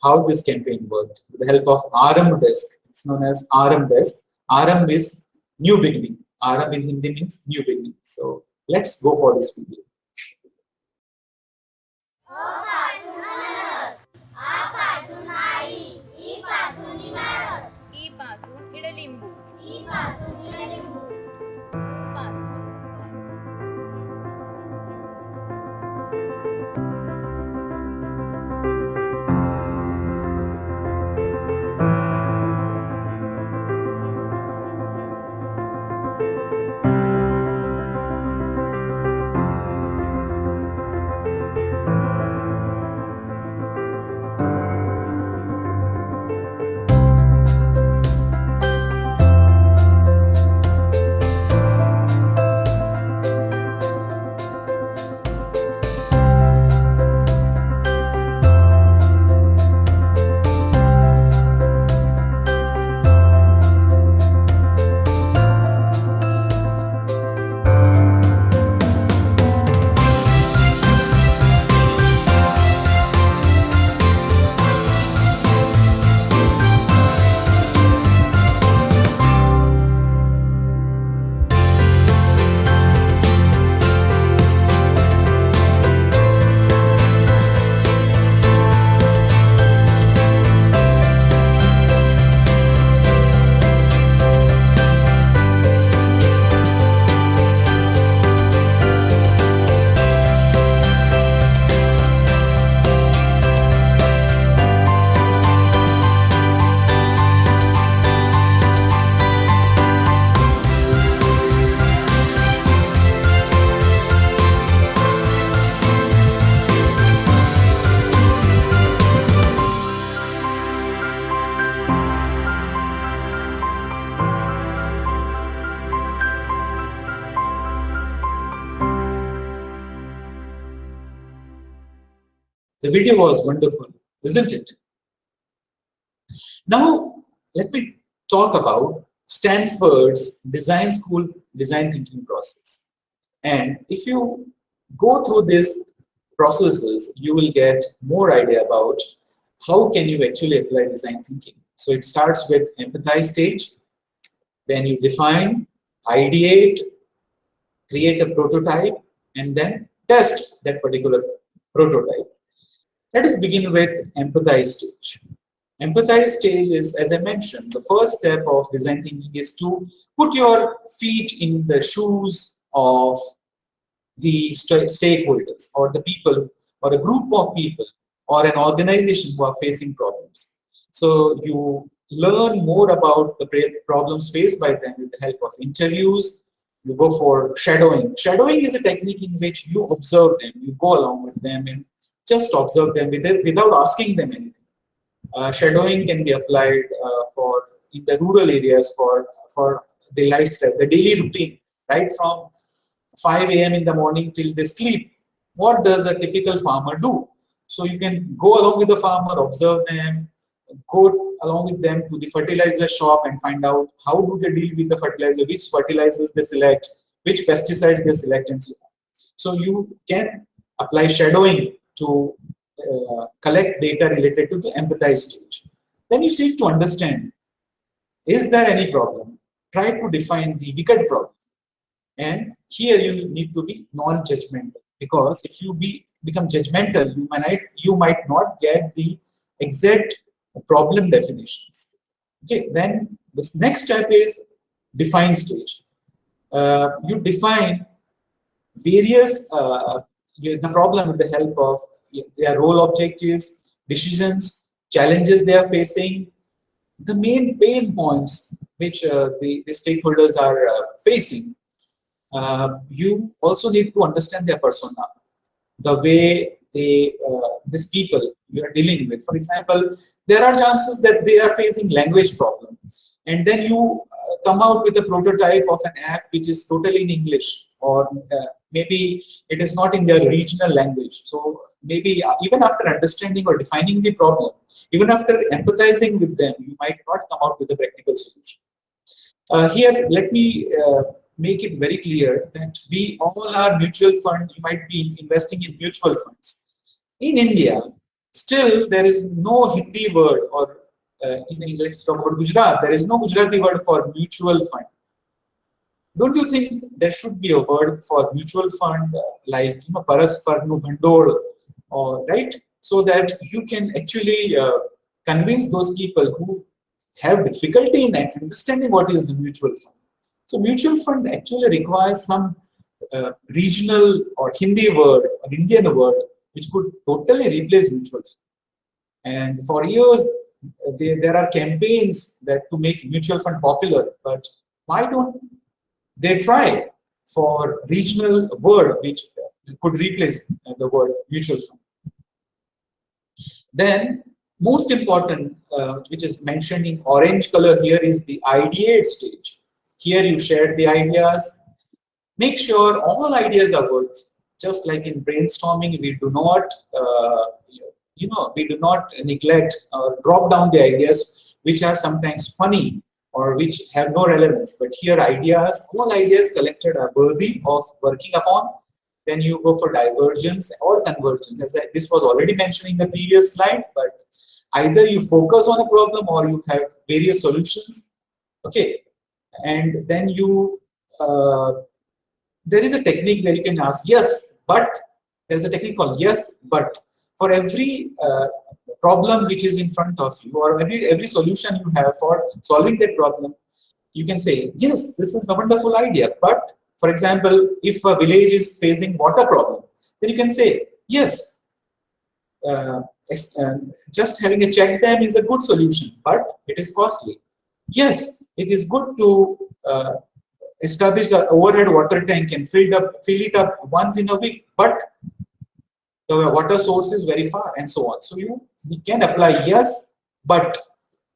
how this campaign worked with the help of Aram Desk. It's known as Aram Desk. Aram is new beginning. Aram in Hindi means new beginning. So let's go for this video. The video was wonderful, isn't it? Now, let me talk about Stanford's design school design thinking process. And if you go through these processes, you will get more idea about how can you actually apply design thinking. So it starts with empathize stage, then you define, ideate, create a prototype, and then test that particular prototype. Let us begin with empathize stage. Empathize stage is, as I mentioned, the first step of design thinking is to put your feet in the shoes of the stakeholders or the people or a group of people or an organization who are facing problems. So you learn more about the problems faced by them with the help of interviews. You go for shadowing. Shadowing is a technique in which you observe them, you go along with them and just observe them without asking them anything. Shadowing can be applied for in the rural areas for the lifestyle, the daily routine, right from 5 a.m. in the morning till they sleep. What does a typical farmer do? So you can go along with the farmer, observe them, go along with them to the fertilizer shop and find out how do they deal with the fertilizer, which fertilizers they select, which pesticides they select, and so on. So you can apply shadowing to collect data related to the empathize stage. Then you seek to understand, is there any problem? Try to define the wicked problem. And here you need to be non-judgmental, because if you become judgmental, you might not get the exact problem definitions. Okay, then this next step is define stage. You define various the problem with the help of their role objectives, decisions, challenges they are facing, the main pain points which the stakeholders are facing. You also need to understand their persona, the way these people you are dealing with. For example, there are chances that they are facing language problem, and then you come out with a prototype of an app which is totally in English, or maybe it is not in their regional language. So maybe even after understanding or defining the problem, even after empathizing with them, you might not come out with a practical solution. Here, let me make it very clear that we all are mutual fund. You might be investing in mutual funds. In India, still there is no Hindi word, or let's talk about Gujarat, there is no Gujarati word for mutual fund. Don't you think there should be a word for mutual fund like Parasparnu Bhandol, or right? So that you can actually convince those people who have difficulty in understanding what is a mutual fund. So mutual fund actually requires some regional or Hindi word or Indian word which could totally replace mutual fund. And for years, there are campaigns that to make mutual fund popular, but why don't they try for regional word which could replace the word mutual fund? Then, most important, which is mentioned in orange color here, is the ideate stage. Here you share the ideas. Make sure all ideas are worth. Just like in brainstorming, we do not, we do not neglect or drop down the ideas which are sometimes funny or which have no relevance. But here, all ideas collected are worthy of working upon. Then you go for divergence or convergence. This was already mentioned in the previous slide, but either you focus on a problem or you have various solutions. Okay, and then you there is a technique where you can ask yes, but there's a technique called yes, but. For every problem which is in front of you, or every solution you have for solving that problem, you can say, yes, this is a wonderful idea. But for example, if a village is facing water problem, then you can say, yes, just having a check dam is a good solution, but it is costly. Yes, it is good to establish an overhead water tank and fill it up once in a week, but the water source is very far, and so on. So you can apply yes, but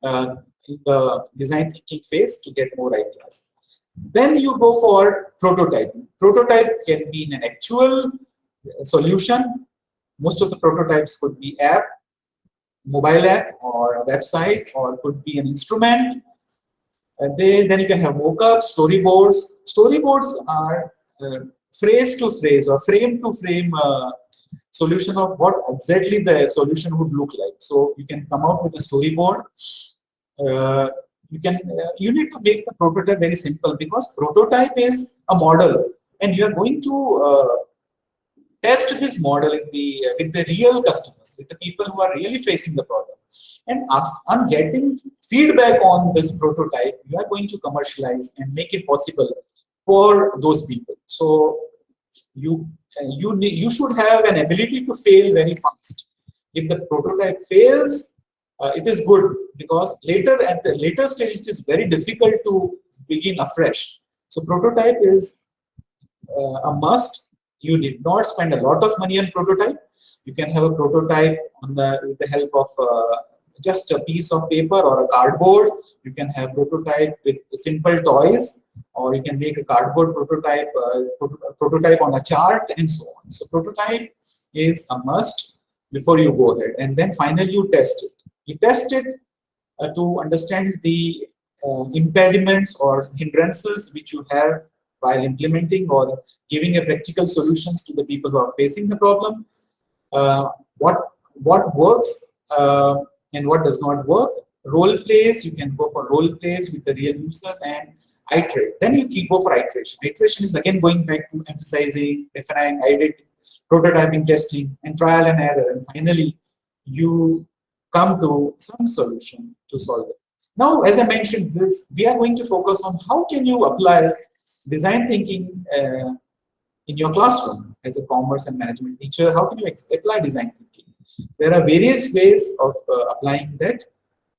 in the design thinking phase to get more ideas. Then you go for prototyping. Prototype can be an actual solution Most of the prototypes could be app, mobile app, or a website, or could be an instrument. Then you can have mock-ups, storyboards. Storyboards are phrase to phrase or frame to frame solution of what exactly the solution would look like. So you can come out with a storyboard. You need to make the prototype very simple, because prototype is a model, and you are going to test this model with the real customers, with the people who are really facing the problem. And on getting feedback on this prototype, you are going to commercialize and make it possible for those people. So you should have an ability to fail very fast. If the prototype fails, it is good, because at the later stage it is very difficult to begin afresh. So prototype is a must. You did not spend a lot of money on prototype. You can have a prototype with the help of just a piece of paper or a cardboard. You can have prototype with simple toys, or you can make a cardboard prototype on a chart, and so on. So prototype is a must before you go ahead, and then finally you test it. You test it to understand the impediments or hindrances which you have while implementing or giving a practical solutions to the people who are facing the problem. What works and what does not work. Role plays, you can go for role plays with the real users and iterate. Then you go for iteration. Iteration is again going back to emphasizing, defining, editing, prototyping, testing, and trial and error. And finally, you come to some solution to solve it. Now, as I mentioned, we are going to focus on how can you apply design thinking in your classroom as a commerce and management teacher. How can you apply design thinking? There are various ways of applying that.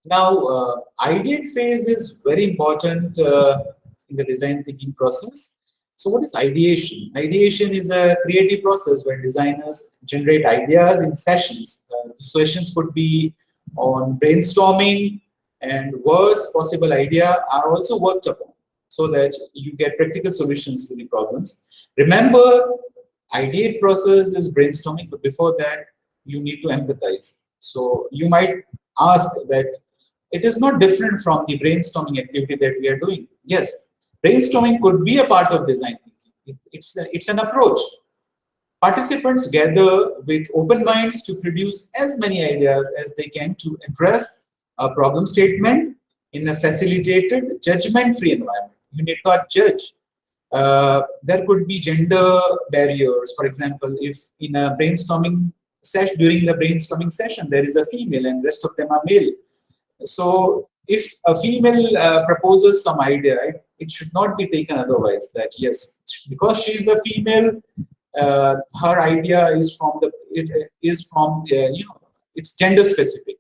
Now, ideate phase is very important in the design thinking process. So what is ideation? Ideation is a creative process where designers generate ideas in sessions. Sessions could be on brainstorming, and worst possible idea are also worked upon so that you get practical solutions to the problems. Remember, ideate process is brainstorming, but before that, you need to empathize. So you might ask that it is not different from the brainstorming activity that we are doing. Yes, brainstorming could be a part of design thinking. It's an approach. Participants gather with open minds to produce as many ideas as they can to address a problem statement in a facilitated, judgment-free environment. You need not judge. There could be gender barriers. For example, if in a brainstorming session, during the brainstorming session, there is a female and rest of them are male. So if a female proposes some idea, it should not be taken otherwise, that yes, because she is a female, her idea is it's gender specific,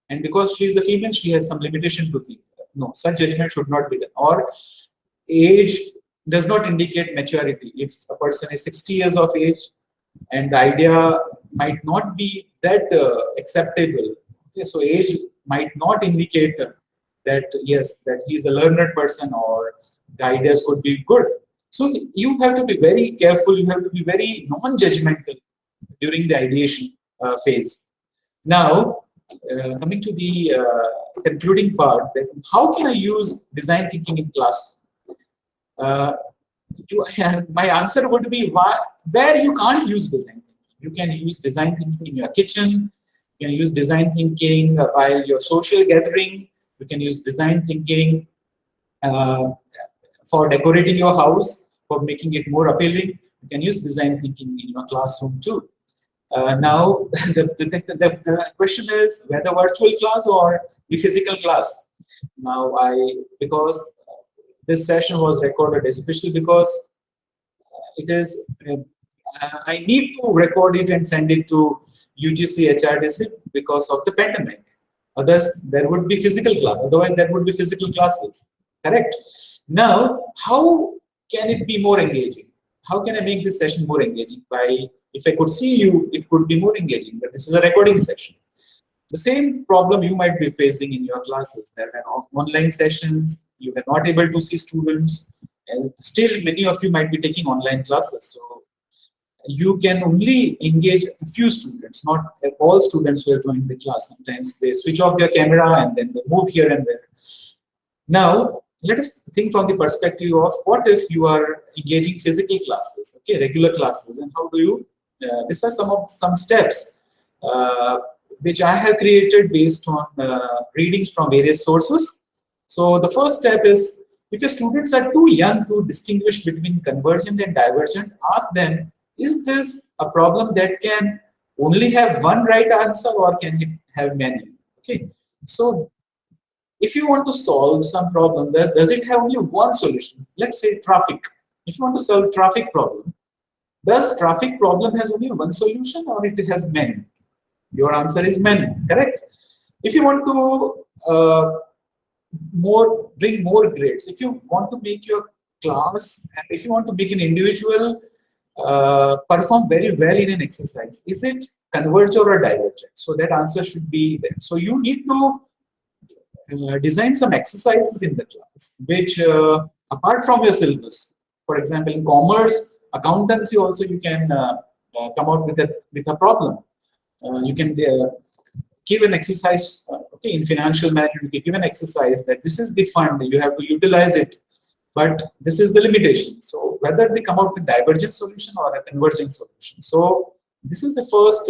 and because she is a female, she has some limitation to think. No, such judgment should not be done. Or age does not indicate maturity. If a person is 60 years of age and the idea might not be that acceptable, okay, so age might not indicate that yes, that he is a learned person or the ideas could be good. So you have to be very careful. You have to be very non-judgmental during the ideation phase. Now, coming to the concluding part, that how can I use design thinking in class? My answer would be where you can't use design thinking. You can use design thinking in your kitchen. You can use design thinking while you're social gathering. You can use design thinking for decorating your house, for making it more appealing. You can use design thinking in your classroom too. Now, the question is whether virtual class or the physical class. Now, because this session was recorded, especially because it is, I need to record it and send it to UGC HRDC because of the pandemic. Others, there would be physical class. Otherwise, there would be physical classes. Correct? Now, how can it be more engaging? How can I make this session more engaging? If I could see you, it could be more engaging. But this is a recording session. The same problem you might be facing in your classes. There are online sessions. You are not able to see students. And still, many of you might be taking online classes. So you can only engage a few students, not all students who have joined the class. Sometimes they switch off their camera and then they move here and there. Now, let us think from the perspective of what if you are engaging physical classes, okay, regular classes, and how do you, these are some steps which I have created based on readings from various sources. So the first step is, if your students are too young to distinguish between convergent and divergent, ask them, is this a problem that can only have one right answer or can it have many? Okay, so if you want to solve some problem, does it have only one solution? Let's say traffic. If you want to solve traffic problem, does traffic problem has only one solution or it has many? Your answer is many, correct? If you want to bring more grades, if you want to make your class, and if you want to make an individual perform very well in an exercise, is it convergent or divergent? So that answer should be there. So you need to design some exercises in the class which apart from your syllabus. For example, in commerce, accountancy also, you can come out with a problem. You can give an exercise, okay, in financial management, you can give an exercise that this is the fund, you have to utilize it, but this is the limitation. So whether they come out with divergent solution or a convergent solution. So this is the first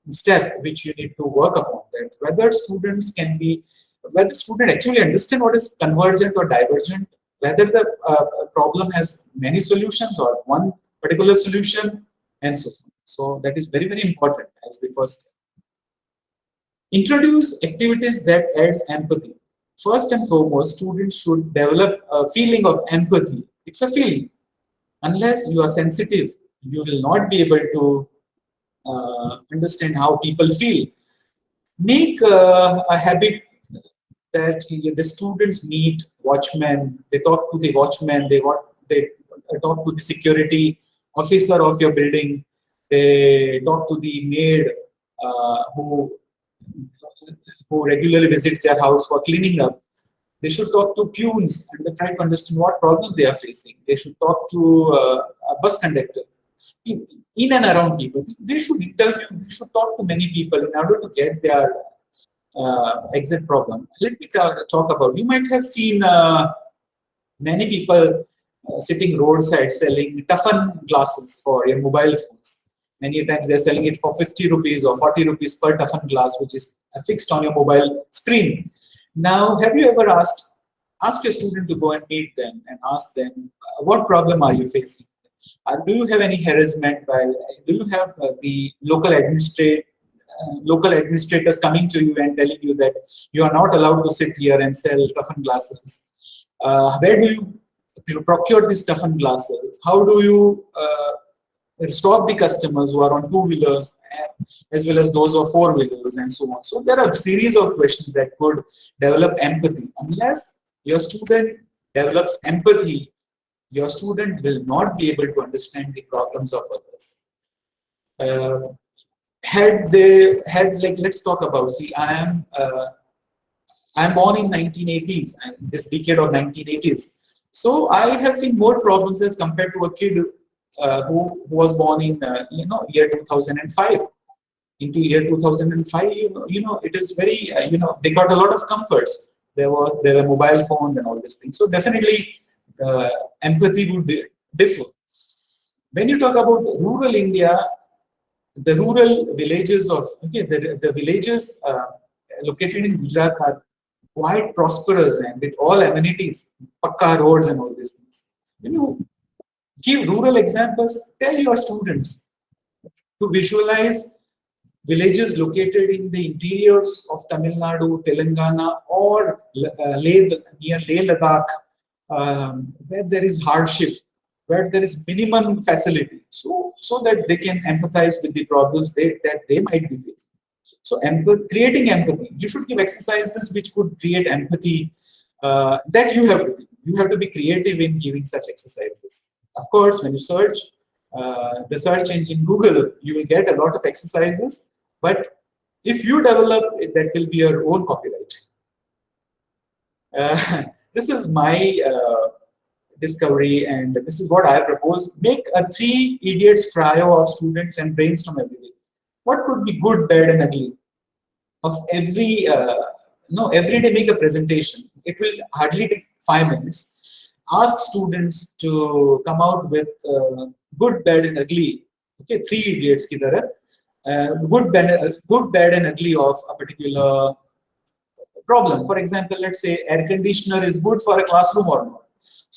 step which you need to work upon, that whether students can be, whether student actually understand what is convergent or divergent, whether the problem has many solutions or one particular solution, and so on. So that is very, very important as the first step. Introduce activities that adds empathy. First and foremost, students should develop a feeling of empathy. It's a feeling. Unless you are sensitive, you will not be able to understand how people feel. Make a habit that the students meet watchmen, they talk to the watchman, they talk to the security officer of your building, they talk to the maid who regularly visits their house for cleaning up. They should talk to peons and they try to understand what problems they are facing. They should talk to a bus conductor. In and around people, they should interview, they should talk to many people in order to get their exit problem. Let me talk about, you might have seen many people sitting roadside selling toughen glasses for your mobile phones. Many times they're selling it for 50 rupees or 40 rupees per toughen glass, which is fixed on your mobile screen. Now, have you ever ask your student to go and meet them and ask them, what problem are you facing? Do you have any harassment? Do you have the local administrators coming to you and telling you that you are not allowed to sit here and sell toughen glasses? Where do you procure these toughen glasses? How do you stop the customers who are on two-wheelers as well as those of four-wheelers and so on? So there are a series of questions that could develop empathy. Unless your student develops empathy, your student will not be able to understand the problems of others. Let's talk about, see, I'm born in 1980s, this decade of 1980s. So I have seen more problems as compared to a kid who was born in year 2005. Into year 2005, it is very they got a lot of comforts. There were mobile phones and all these things. So definitely empathy would differ. When you talk about rural India, the rural villages of the villages located in Gujarat are quite prosperous and with all amenities, pakka roads and all these things. When you give rural examples, tell your students to visualize villages located in the interiors of Tamil Nadu, Telangana, or near Leh Ladakh, where there is hardship, where there is minimum facility, so that they can empathize with the problems that they might be facing. So creating empathy, you should give exercises which could create empathy that you have to do. You have to be creative in giving such exercises. Of course, when you search the search engine Google, you will get a lot of exercises, but if you develop it, that will be your own copyright. This is my discovery, and this is what I propose. Make a 3 idiots trio of students and brainstorm every day. What could be good, bad, and ugly of every, every day make a presentation. It will hardly take 5 minutes. Ask students to come out with good, bad, and ugly. Okay, 3 idiots ki tarah. Good, bad, and ugly of a particular problem. For example, let's say air conditioner is good for a classroom or not.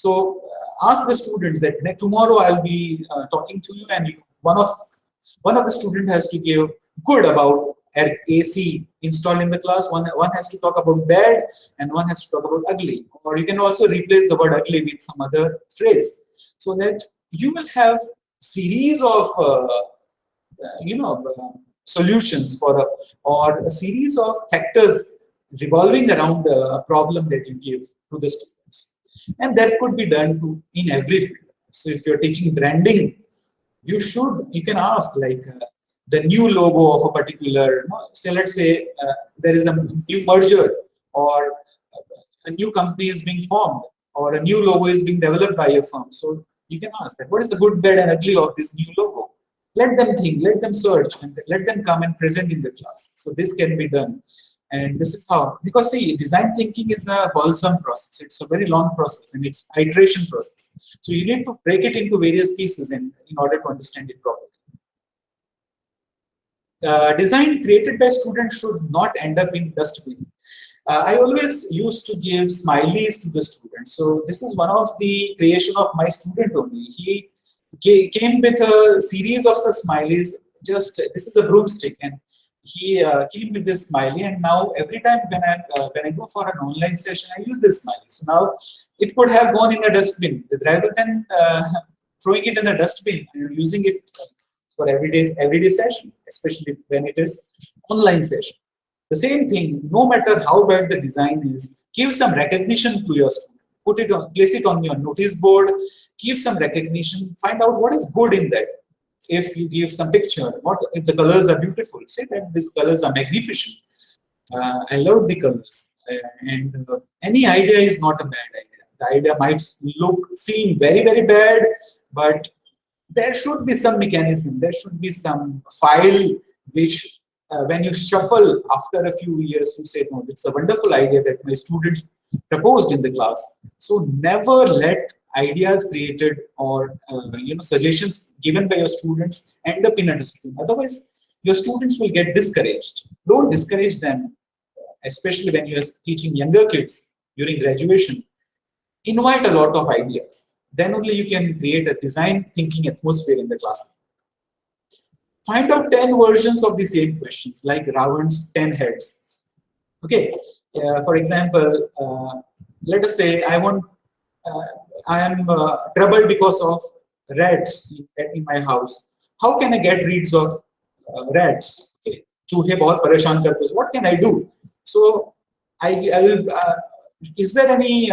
So ask the students that tomorrow I'll be talking to you, and one of the student has to give good about AC installed in the class. One has to talk about bad, and one has to talk about ugly. Or you can also replace the word ugly with some other phrase, so that you will have series of solutions for or a series of factors revolving around a problem that you give to the students. And that could be done in every field. So if you're teaching branding, you can ask like the new logo of a particular, say let's say there is a new merger, or a new company is being formed, or a new logo is being developed by a firm. So you can ask that, what is the good, bad, and ugly of this new logo? Let them think, let them search, and let them come and present in the class. So this can be done. And this is how, because see, design thinking is a wholesome process. It's a very long process, and it's iteration process. So you need to break it into various pieces in order to understand it properly. Design created by students should not end up in dustbin. I always used to give smileys to the students. So this is one of the creation of my student only. He came with a series of such smileys. Just this is a broomstick, and he came with this smiley, and now every time when I go for an online session, I use this smiley. So now it could have gone in a dustbin. Rather than throwing it in a dustbin, I'm using it for everyday session, especially when it is online session. The same thing, no matter how bad the design is, give some recognition to your student. Place it on your notice board. Give some recognition. Find out what is good in that. If you give some picture, what if the colors are beautiful? Say that these colors are magnificent. I love the colors. And any idea is not a bad idea. The idea might seem very, very bad, but there should be some mechanism. There should be some file which, when you shuffle after a few years, you say, no, it's a wonderful idea that my students proposed in the class. So never let ideas created or suggestions given by your students end up in a dustbin. Otherwise, your students will get discouraged. Don't discourage them, especially when you are teaching younger kids during graduation. Invite a lot of ideas. Then only you can create a design thinking atmosphere in the class. Find out 10 versions of the same questions, like Ravan's 10 heads. Okay, for example, let us say I am troubled because of rats in my house. How can I get rid of rats? Okay. Choohe bahut pareshan karte hain. What can I do? So I will. Is there any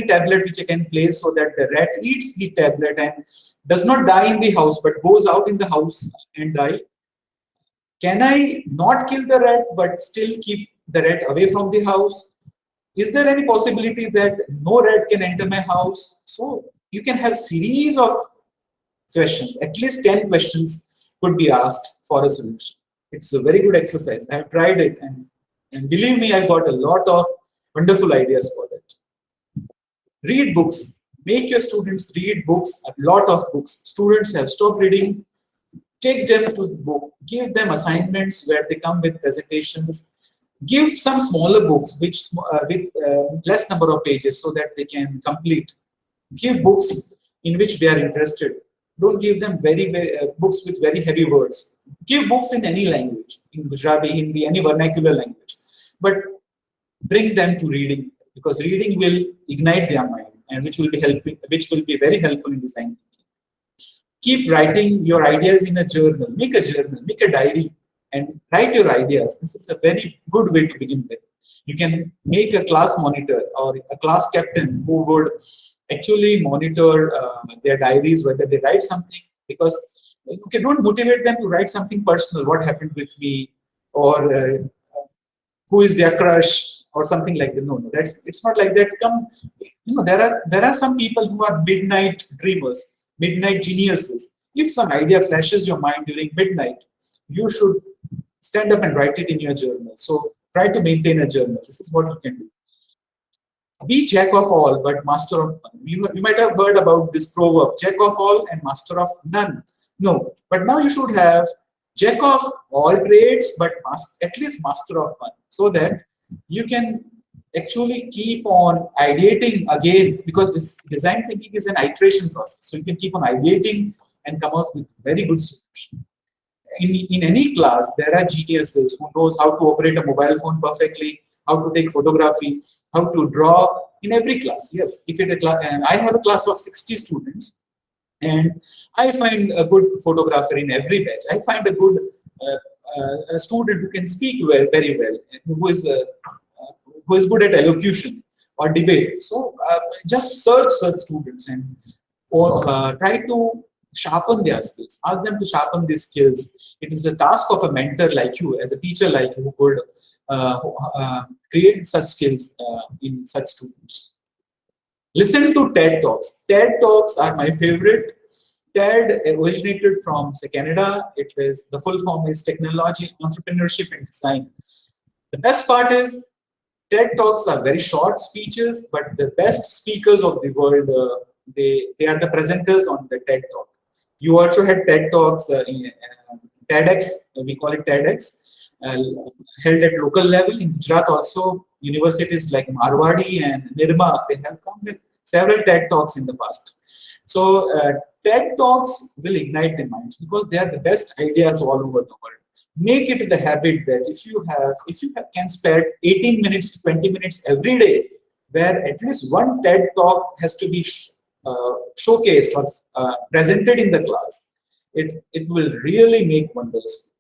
tablet which I can place so that the rat eats the tablet and does not die in the house but goes out in the house and die? Can I not kill the rat but still keep the rat away from the house? Is there any possibility that no rat can enter my house? So you can have series of questions. At least 10 questions could be asked for a solution. It's a very good exercise. I have tried it, and believe me, I got a lot of wonderful ideas for that. Read books. Make your students read books, a lot of books. Students have stopped reading. Take them to the book. Give them assignments where they come with presentations. Give some smaller books with less number of pages so that they can complete. Give books in which they are interested. Don't give them books with very heavy words. Give books in any language, in Gujarati, Hindi, any vernacular language. But bring them to reading, because reading will ignite their mind, and which will be very helpful in design. Keep writing your ideas in a journal. Make a journal, make a diary, and write your ideas. This is a very good way to begin with. You can make a class monitor or a class captain who would actually monitor their diaries, whether they write something, because don't motivate them to write something personal, what happened with me, or who is their crush, or something like that. No, no, it's not like that. There are some people who are midnight dreamers, midnight geniuses. If some idea flashes your mind during midnight, you should stand up and write it in your journal. So try to maintain a journal. This is what you can do. Be jack of all, but master of none. You might have heard about this proverb, jack of all and master of none. No, but now you should have jack of all trades, but at least master of one, so that you can actually keep on ideating again, because this design thinking is an iteration process. So you can keep on ideating and come up with very good solution. In any class, there are geniuses who knows how to operate a mobile phone perfectly, how to take photography, how to draw. In every class, yes. If it's a class, and I have a class of 60 students, and I find a good photographer in every batch. I find a good a student who can speak very well, who is good at elocution or debate. So just search such students and try to sharpen their skills. Ask them to sharpen these skills. It is the task of a mentor like you, as a teacher like you, who could create such skills in such students. Listen to TED Talks. TED Talks are my favorite. TED originated from Canada. The full form is Technology, Entrepreneurship and Design. The best part is TED Talks are very short speeches, but the best speakers of the world, they are the presenters on the TED Talk. You also had TED Talks in TEDx, we call it TEDx. Held at local level. In Gujarat also, universities like Marwadi and Nirma, they have come with several TED Talks in the past. So TED Talks will ignite the minds, because they are the best ideas all over the world. Make it the habit that if you can spare 18 minutes to 20 minutes every day, where at least one TED Talk has to be showcased or presented in the class, it will really make wonders.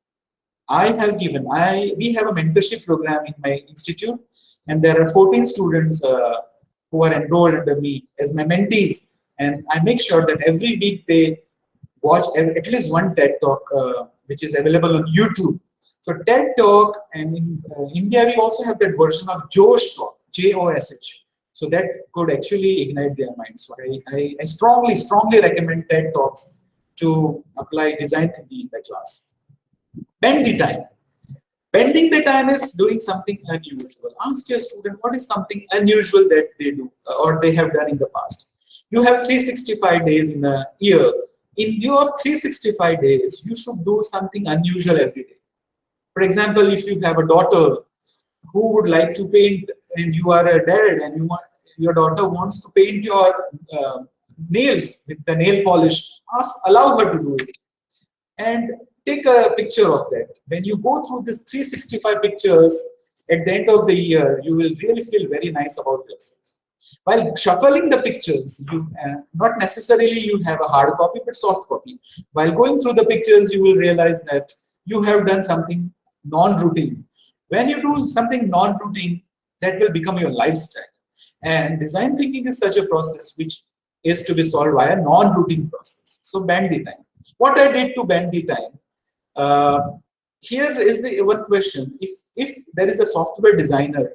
We have a mentorship program in my institute, and there are 14 students who are enrolled under me as my mentees, and I make sure that every week they watch at least one TED Talk, which is available on YouTube. So TED Talk, and in India we also have that version of Josh Talk, Josh. So that could actually ignite their minds. So I strongly recommend TED Talks to apply design thinking in the class. Bend the time. Bending the time is doing something unusual. Ask your student what is something unusual that they do or they have done in the past. You have 365 days in a year. In your 365 days, you should do something unusual every day. For example, if you have a daughter who would like to paint, and you are a dad, and your daughter wants to paint your nails with the nail polish, allow her to do it. And take a picture of that. When you go through this 365 pictures, at the end of the year, you will really feel very nice about yourself. While shuffling the pictures, not necessarily you have a hard copy, but soft copy. While going through the pictures, you will realize that you have done something non-routine. When you do something non-routine, that will become your lifestyle. And design thinking is such a process which is to be solved by a non-routine process. So bend the time. What I did to bend the time, here is the one question. If there is a software designer,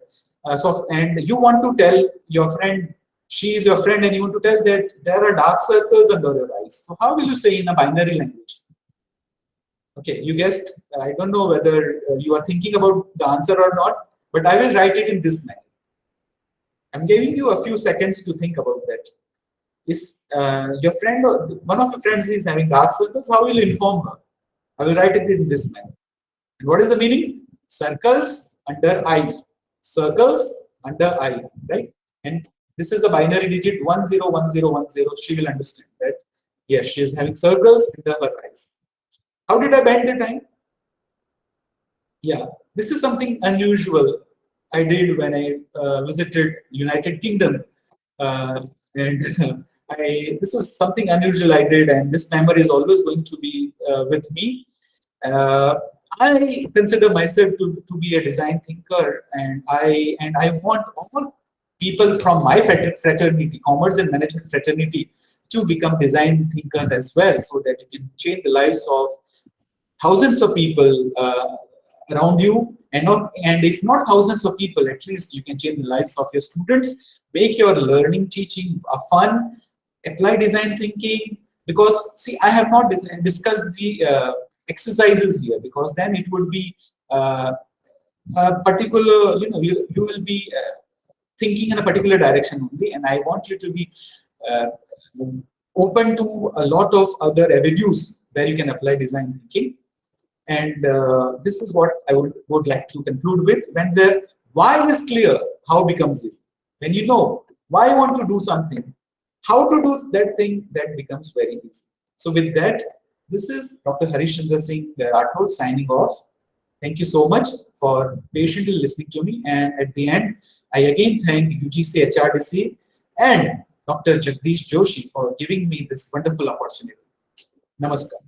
and you want to tell your friend, she is your friend, and you want to tell that there are dark circles under your eyes. So how will you say in a binary language? Okay, you guessed. I don't know whether you are thinking about the answer or not, but I will write it in this manner. I'm giving you a few seconds to think about that. Is your friend, or one of your friends is having dark circles, how will you inform her? I will write it in this manner. And what is the meaning? Circles under eye. Circles under eye, right? And this is a binary digit 101010. She will understand that. Yes, she is having circles under her eyes. How did I bend the time? Yeah, this is something unusual I did when I visited United Kingdom, and this is something unusual I did, and this memory is always going to be with me. I consider myself to be a design thinker, and I want all people from my fraternity, commerce and management fraternity, to become design thinkers as well, so that you can change the lives of thousands of people around you, and if not thousands of people, at least you can change the lives of your students. Make your learning, teaching fun. Apply design thinking, because see, I have not discussed the exercises here, because then it would be a particular, you will be thinking in a particular direction only, and I want you to be open to a lot of other avenues where you can apply design thinking. And this is what I would like to conclude with. When the why is clear, how becomes easy. When you know why you want to do something, how to do that thing, that becomes very easy. So with that, this is Dr. Harishchandrasingh Rathod signing off. Thank you so much for patiently listening to me. And at the end, I again thank UGC HRDC and Dr. Jagdish Joshi for giving me this wonderful opportunity. Namaskar.